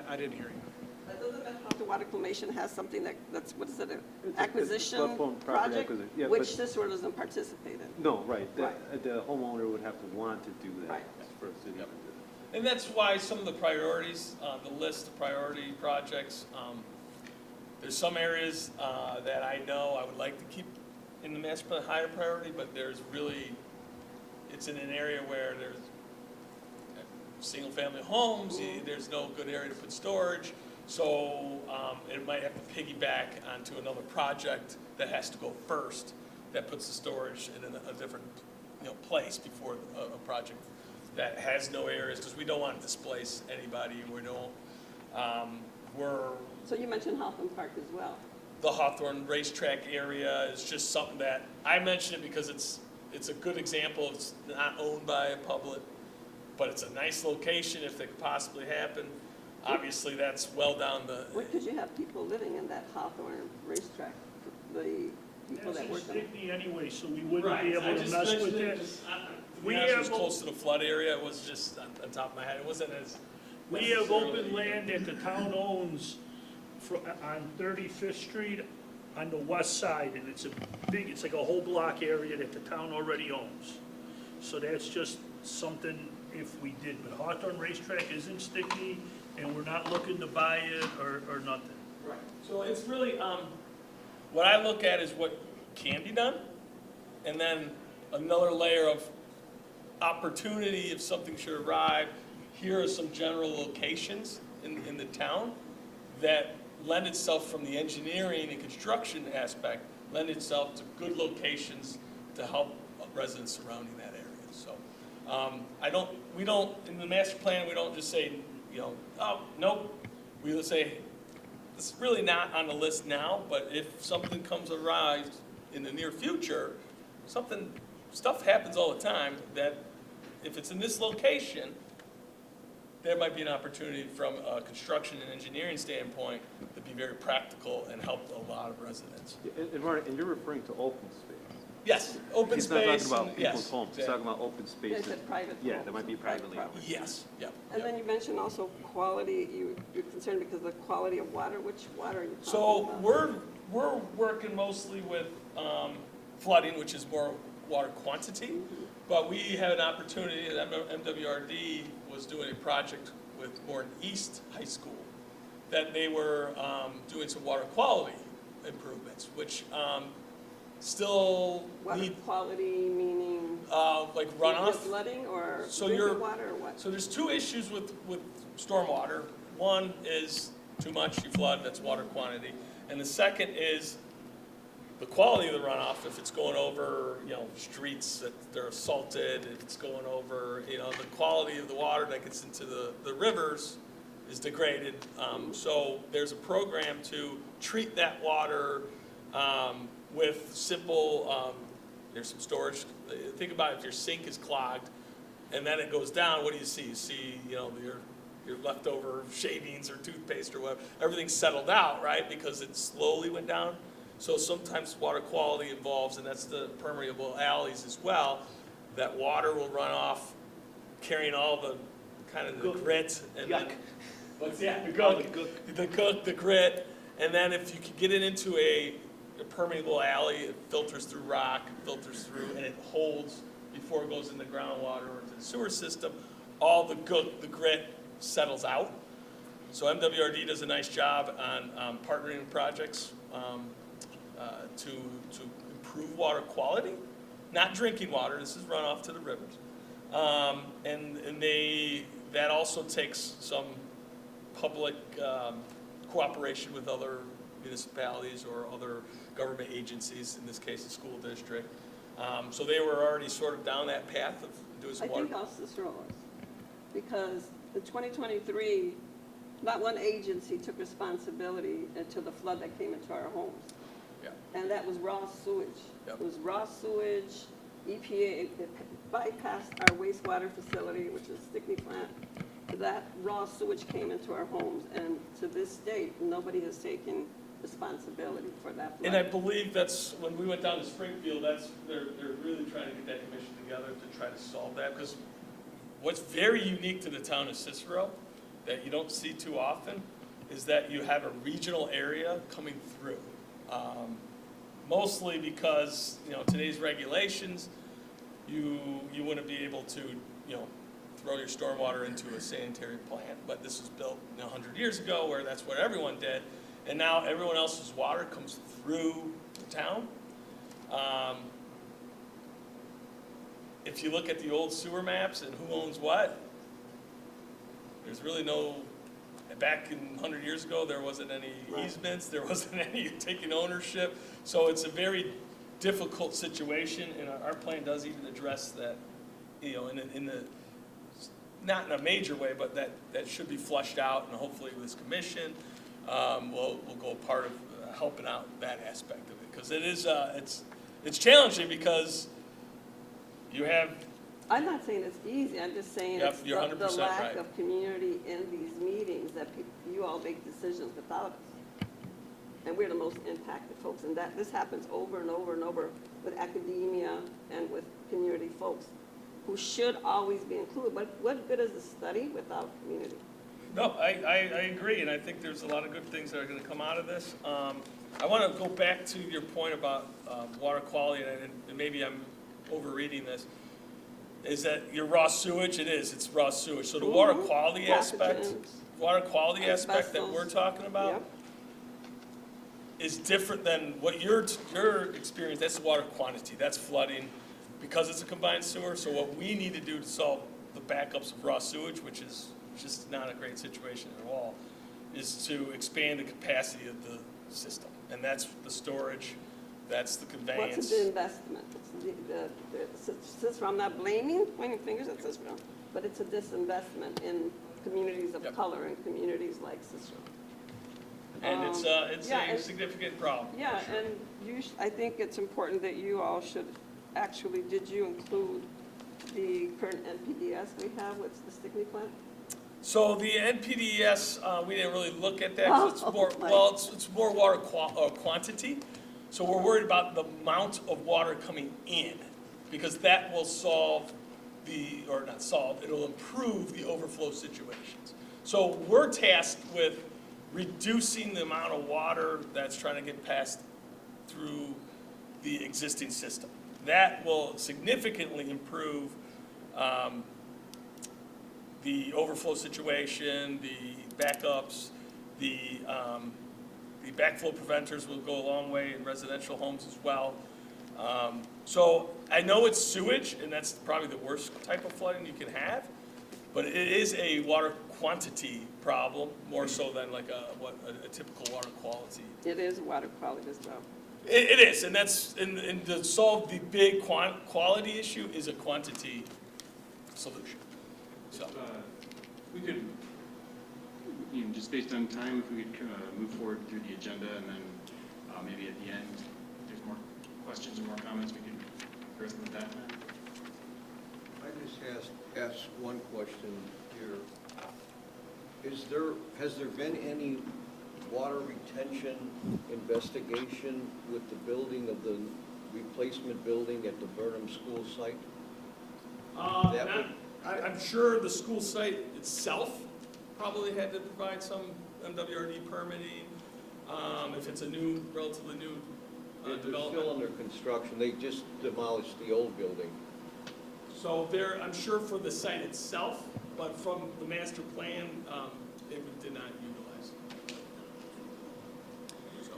I didn't hear you. But doesn't Metropolitan Water Commission have something that's, what is it, an It's acquisition upon property project? acquisition, yeah, Which but- Cicero doesn't participate in. No, right, Right. the homeowner would have to want to do that Right. for a city to do that. And that's why some of the priorities, the list of priority projects, there's some areas that I know I would like to keep in the master plan higher priority, but there's really, it's in an area where there's single-family homes, there's no good area to put storage, so it might have to piggyback onto another project that has to go first, that puts the storage in a different, place before a project that has no areas, because we don't want to displace anybody, we don't, So you mentioned Hawthorne Park as well. the Hawthorne racetrack area is just something that, I mention it because it's a good example, it's not owned by a public, but it's a nice location if it could possibly happen. Obviously, that's well down the, Because you have people living in that Hawthorne racetrack, the people that's that in work on it. Stickney anyway, so we wouldn't right, be I able to just mess mentioned with it, that. just, We it have was close to the flood area, it was just on top of my head, it wasn't as. We have open land that the town owns on 35th Street on the west side, and it's it's like a whole block area that the town already owns. So that's just something if we did, but Hawthorne Racetrack is in Stickney, and we're not looking to buy it or nothing. Right. So it's really, what I look at is what can be done, and then another layer of opportunity if something should arrive. Here are some general locations in the town that lend itself from the engineering and construction aspect, lend itself to good locations to help residents surrounding that area. So, we don't, in the master plan, we don't just say, oh, nope. We would say, it's really not on the list now, but if something comes arise in the near future, stuff happens all the time that if it's in this location, there might be an opportunity from a construction and engineering standpoint to be very practical and help a lot of residents. And Marty, and you're referring to open space. Yes, open He's not space. talking about and- people's yes, homes, he's exactly. talking about open space. They said private Yeah, homes that might be and private privately. property. Yes, yep. And then you mentioned also quality, you're concerned because of the quality of water. Which water are you talking So about? we're working mostly with flooding, which is more water quantity, but we had an opportunity, MWRD was doing a project with Warren East High School, that they were doing some water quality improvements, which still Water need, quality meaning? like runoff. Flooding or So drinking you're- water or what? So there's two issues with stormwater. One is too much, you flood, that's water quantity. And the second is the quality of the runoff, if it's going over, streets that they're salted, if it's going over, the quality of the water that gets into the rivers is degraded. So there's a program to treat that water with simple, there's some storage. Think about if your sink is clogged and then it goes down, what do you see? You see, your leftover shavings or toothpaste or whatever, everything's settled out, right? Because it slowly went down. So sometimes water quality involves, and that's the permeable alleys as well, that water will run off carrying all the kind of the grit and then, the gook, the grit. And then if you can get it into a permeable alley, it filters through rock, it filters through, and it holds before it goes in the groundwater or into the sewer system, all the gook, the grit settles out. So MWRD does a nice job on partnering with projects to improve water quality, not drinking water, this is runoff to the rivers, And that also takes some public cooperation with other municipalities or other government agencies, in this case, the school district. So they were already sort of down that path of doing some I water. think Asesora was, because in 2023, not one agency took responsibility to the flood that came into our homes. Yeah. And that was raw sewage. Yep. It was raw sewage, EPA it bypassed our wastewater facility, which is Stickney plant. That raw sewage came into our homes, and to this date, nobody has taken responsibility for that flood. And I believe that's, when we went down to Springfield, they're really trying to get that commission together to try to solve that, because what's very unique to the town of Cicero that you don't see too often is that you have a regional area coming through. Mostly because, today's regulations, you wouldn't be able to, throw your stormwater into a sanitary plant, but this was built 100 years ago where that's what everyone did, and now everyone else's water comes through the town. If you look at the old sewer maps and who owns what, there's really no, back in 100 years ago, there wasn't any easements, there wasn't any taking ownership, so it's a very difficult situation, and our plan does even address that, in the, not in a major way, but that should be flushed out, and hopefully with this commission, we'll go a part of helping out that aspect of it, because it is, it's challenging because you have. I'm not saying it's easy, I'm just saying Yep, it's you're the 100% lack right. of community in these meetings, that you all make decisions without us. And we're the most impacted folks, and this happens over and over and over with academia and with community folks, who should always be included. But what good is a study without community? No, I agree, and I think there's a lot of good things that are gonna come out of this. I wanna go back to your point about water quality, and maybe I'm overreading this, is that your raw sewage, it's raw sewage. So the water quality aspect, that we're talking about Yep. is different than what your experience, that's the water quantity, that's flooding, because it's a combined sewer. So what we need to do to solve the backups of raw sewage, which is just not a great situation at all, is to expand the capacity of the system. And that's the storage, that's the conveyance. What's the investment? Cicero, I'm not pointing fingers at Cicero, but it's a disinvestment in communities of Yep. color and communities like Cicero. And it's yeah, a significant problem. for Yeah, sure. and I think it's important that you all should, actually, did you include the current NPDS we have with the Stickney plant? So the NPDES, we didn't really look at that, 'cause it's more, it's more water quantity. So we're worried about the amount of water coming in, because that will solve or not solve, it'll improve the overflow situations. So we're tasked with reducing the amount of water that's trying to get passed through the existing system. That will significantly improve the overflow situation, the backups, the backflow preventers will go a long way in residential homes as well. So I know it's sewage, and that's probably the worst type of flooding you can have, but it is a water quantity problem, more so than like a typical water quality. It is water quality as well. It is, and and to solve the big quality issue is a quantity solution. So, We could, just based on time, if we could move forward through the agenda, and then maybe at the end, if there's more questions or more comments, we could address them at that time. I just ask one question here. Has there been any water retention investigation with the building of the replacement building at the Burnham School site? I'm sure the school site itself probably had to provide some MWRD permitting, if it's a relatively new They're still development. under construction. They just demolished the old building. So I'm sure for the site itself, but from the master plan, it did not utilize. So,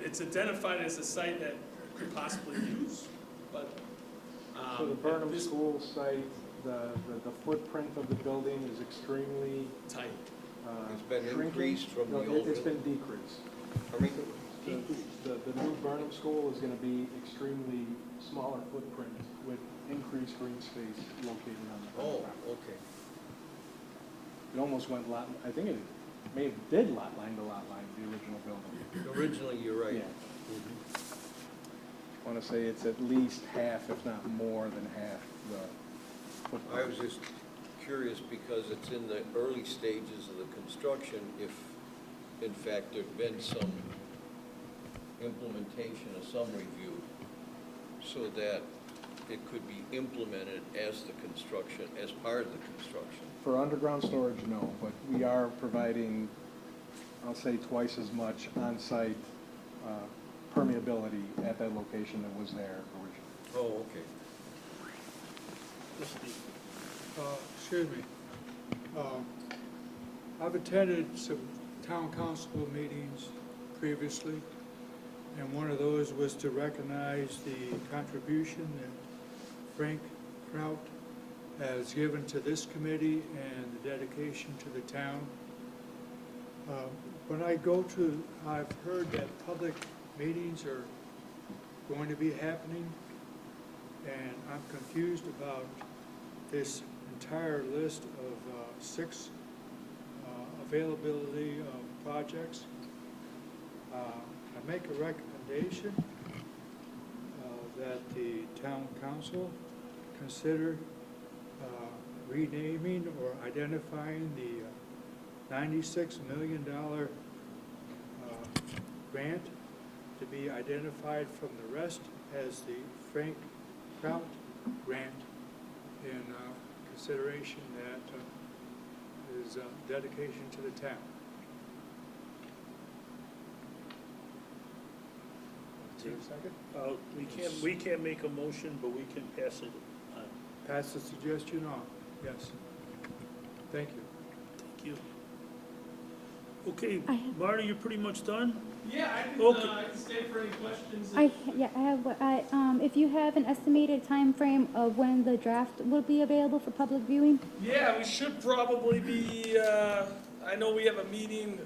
it's identified as a site that could possibly use, but So the Burnham this- School site, the footprint of the building is extremely Tight. It's been shrinking. increased from No, the old It's been building? decreased. I mean, The new Burnham School is gonna be extremely smaller footprint with increased green space located on the oh, property. okay. It almost went lot, I think it may have did lot line to lot line, the original building. Originally, you're right. Yeah. Mhm. I wanna say it's at least half, if not more than half, the I footprint. was just curious because it's in the early stages of the construction, if in fact there'd been some implementation of some review so that it could be implemented as the construction, as part of the construction. For underground storage, no, but we are providing, I'll say twice as much on-site permeability at that location that was there originally. Oh, okay. Excuse me. I've attended some town council meetings previously, and one of those was to recognize the contribution that Frank Kraut has given to this committee and the dedication to the town. When I go to, I've heard that public meetings are going to be happening, and I'm confused about this entire list of 6 availability of projects. I make a recommendation that the town council consider renaming or identifying the $96 million grant to be identified from the rest as the Frank Kraut grant in consideration that is dedication to the town. Is there a second? We can't make a motion, but we can pass it on. Pass the suggestion on, yes. Thank you. Thank you. Okay, Marty, you're pretty much done? Yeah, Okay. I can stay for any questions. I have, if you have an estimated time frame of when the draft will be available for public viewing? Yeah, we should probably be, I know we have a meeting,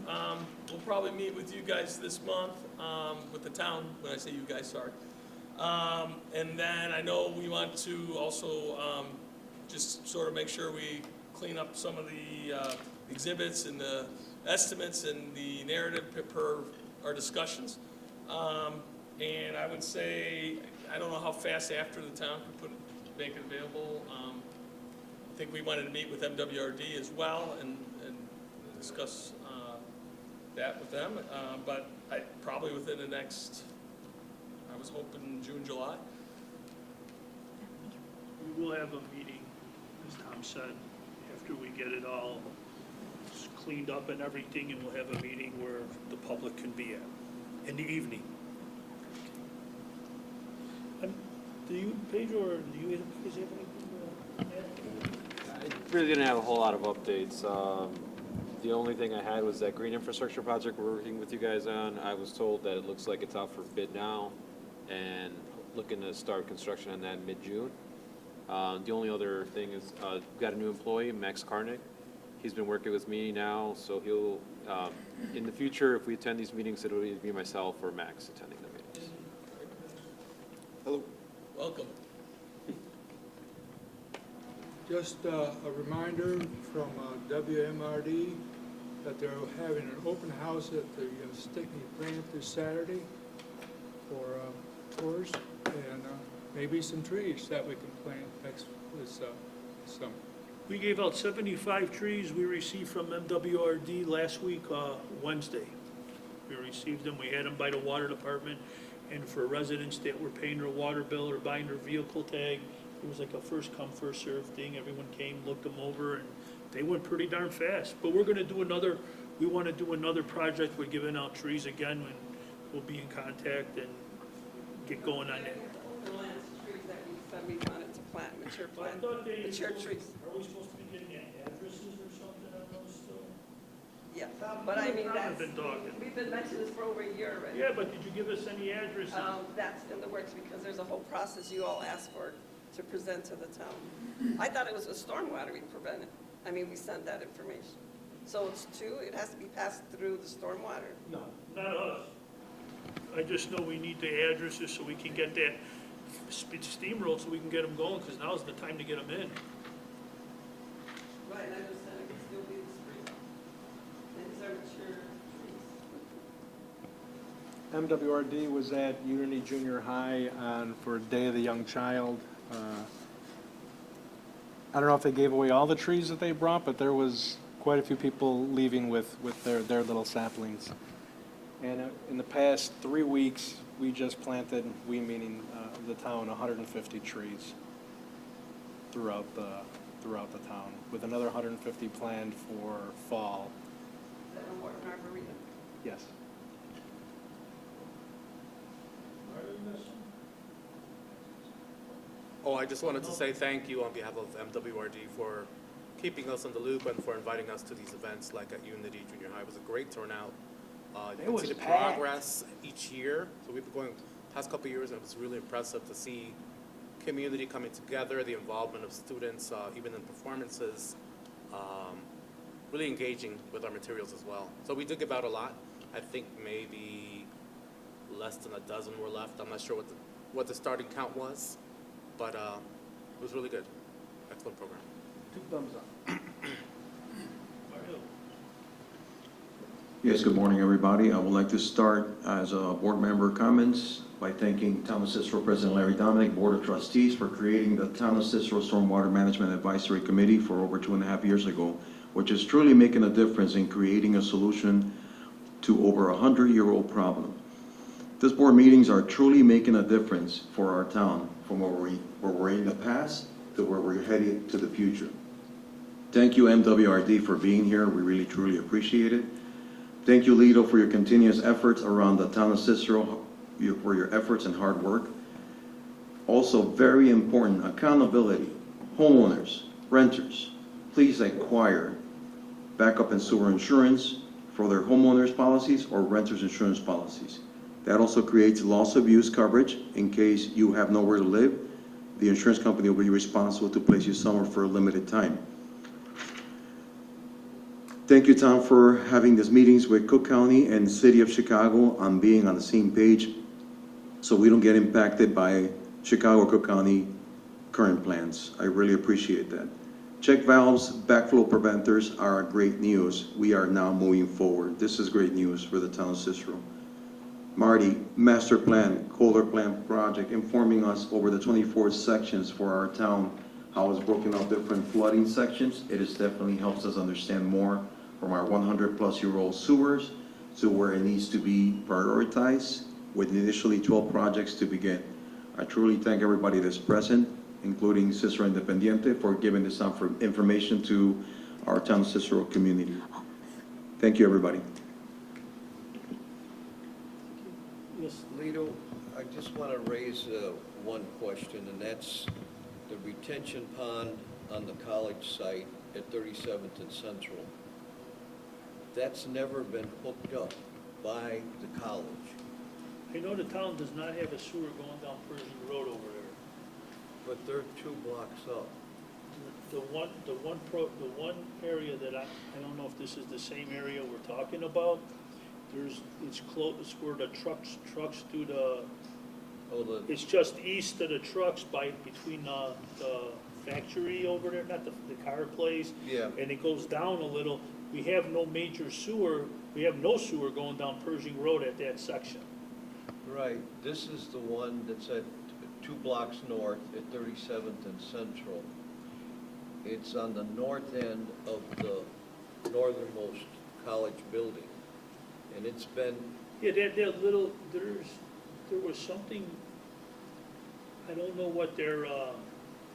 we'll probably meet with you guys this month, with the town, when I say you guys, sorry. And then I know we want to also, just sort of make sure we clean up some of the, exhibits and the estimates and the narrative per our discussions. And I would say, I don't know how fast after the town could make it available. I think we wanted to meet with MWRD as well and discuss that with them, but probably within the next, I was hoping June, July. We will have a meeting, as Tom said, after we get it all cleaned up and everything, and we'll have a meeting where the public can be at in the evening. Do you, Pedro, or do you guys have anything to add? I really didn't have a whole lot of updates. The only thing I had was that green infrastructure project we're working with you guys on. I was told that it looks like it's out for bid now and looking to start construction on that mid-June. The only other thing is, we've got a new employee, Max Karnick. He's been working with me now, so he'll, in the future, if we attend these meetings, it'll either be myself or Max attending the meetings. Hello. Welcome. Just a reminder from WMRD that they're having an open house at the Stickney plant this Saturday for tours and maybe some trees that we can plant this summer. We gave out 75 trees we received from MWRD last week, Wednesday. We received them, we had them by the water department, and for residents that were paying their water bill or buying their vehicle tag, it was like a first come, first served thing. Everyone came, looked them over, and they went pretty darn fast. But we're gonna do another, we wanna do another project, we're giving out trees again, and we'll be in contact and get going on that. Overland trees that we said we wanted to plant, mature But I plant, thought they- mature trees. Are we supposed to be getting addresses or something on those still? Yeah, but I mean, Tom that's, has been talking. we've been mentioning this for over a year already. Yeah, but did you give us any addresses? That's in the works because there's a whole process you all asked for to to present to the town. I thought it was a stormwater we prevented. We sent that information. So it's two, it has to be passed through the stormwater? No. Not us. I just know we need the addresses so we can get that steamroll so we can get them going, because now's the time to get them in. Right, I just said it could still be the street. And these are mature trees. MWRD was at Unity Junior High for Day of the Young Child. I don't know if they gave away all the trees that they brought, but there was quite a few people leaving with their little saplings. And in the past 3 weeks, we just planted, we meaning the town, 150 trees throughout the town, with another 150 planned for fall. Is that on Morton Arboretum? Yes. Oh, I just wanted to say thank you on behalf of MWRD for keeping us in the loop and for inviting us to these events like at Unity Junior High. It was a great turnout. You can see the progress each year. So we've been going past couple of years, and it was really impressive to see community coming together, the involvement of students, even in performances, really engaging with our materials as well. So we did give out a lot. I think maybe less than a dozen were left. I'm not sure what the starting count was, but it was really good. Excellent program. 2 thumbs up. Yes, good morning, everybody. I would like to start as a board member comments by thanking Town of Cicero President Larry Dominic, Board of Trustees for creating the Town of Cicero Stormwater Management Advisory Committee for over 2.5 years ago, which is truly making a difference in creating a solution to over a 100-year-old problem. These board meetings are truly making a difference for our town, from where we're in the past to where we're headed to the future. Thank you, MWRD, for being here. We really, truly appreciate it. Thank you, Lido, for your continuous efforts around the town of Cicero, for your efforts and hard work. Also, very important, accountability. Homeowners, renters, please acquire backup and sewer insurance for their homeowners policies or renters insurance policies. That also creates loss of use coverage in case you have nowhere to live. The insurance company will be responsible to place you somewhere for a limited time. Thank you, Tom, for having these meetings with Cook County and the City of Chicago on being on the same page so we don't get impacted by Chicago or Cook County current plans. I really appreciate that. Check valves, backflow preventers are great news. We are now moving forward. This is great news for the town of Cicero. Marty, master plan, Kolar Plan project, informing us over the 24 sections for our town, how it's broken up different flooding sections. It has definitely helps us understand more from our 100-plus-year-old sewers to where it needs to be prioritized with initially 12 projects to begin. I truly thank everybody that's present, including Cicero Independiente, for giving this information to our town of Cicero community. Thank you, everybody. Yes. Lido, I just want to raise one question, and that's the retention pond on the college site at 37th and Central. That's never been hooked up by the college. I know the town does not have a sewer going down Pershing Road over there. But they're 2 blocks up. The one area that I don't know if this is the same area we're talking about. It's close where the trucks do the. Oh, It's just east of the trucks between the factory over there, not the car place. Yeah. And it goes down a little. We have no major sewer. We have no sewer going down Pershing Road at that section. right. This is the one that's at 2 blocks north at 37th and Central. It's on the north end of the northernmost college building. And it's been, Yeah, that little, there was something, I don't know what their,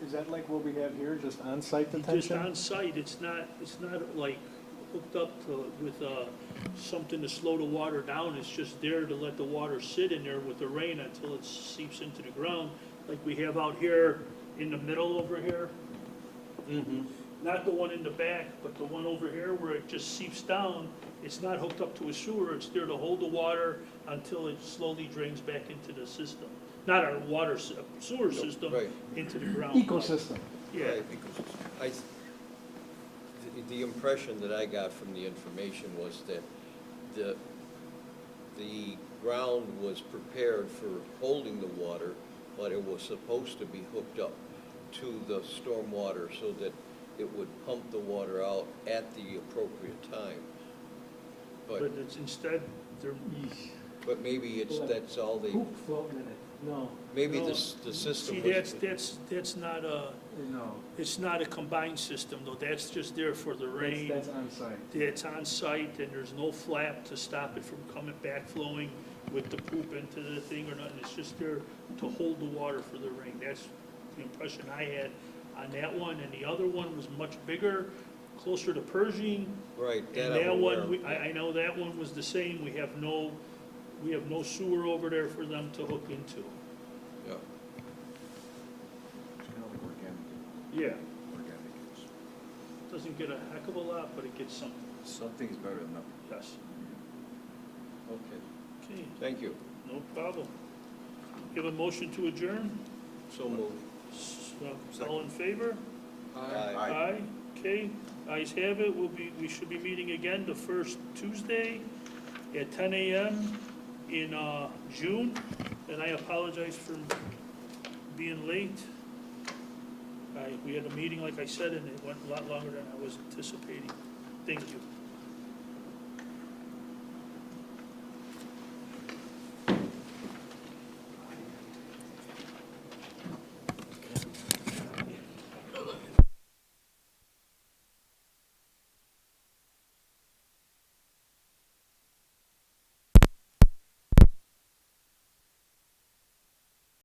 Is that like what we have here, just on-site just detention? on site, it's not like hooked up with something to slow the water down. It's just there to let the water sit in there with the rain until it seeps into the ground, like we have out here in the middle over here. Mm-hmm. Not the one in the back, but the one over here where it just seeps down. It's not hooked up to a sewer. It's there to hold the water until it slowly drains back into the system. not our sewer system, Right. into the ground. Ecosystem. Yeah, Right, because the impression that I got from the information was that the ground was prepared for holding the water, but it was supposed to be hooked up to the stormwater so that it would pump the water out at the appropriate time. but it's instead, they're, But maybe that's all they, Poop floating in it, no, maybe No. the system see, was. that's not a, no. it's not a combined system, though, that's just there for the rain. That's on site. It's on site, and there's no flap to stop it from coming back flowing with the poop into the thing or nothing. It's just there to hold the water for the rain. That's the impression I had on that one. And the other one was much bigger, closer to Pershing. Right, And that that I'm aware one, of. I know that one was the same. We have no sewer over there for them to hook into. Yeah. Yeah. Doesn't get a heck of a lot, but it gets something. Something's better than nothing. Yes. Okay, Okay, thank you. no problem. Give a motion to adjourn? So moved. All in favor? Aye. Aye. Okay, ayes have it. We should be meeting again the first Tuesday at 10 a.m. in June. And I apologize for being late. We had a meeting, like I said, and it went a lot longer than I was anticipating. Thank you.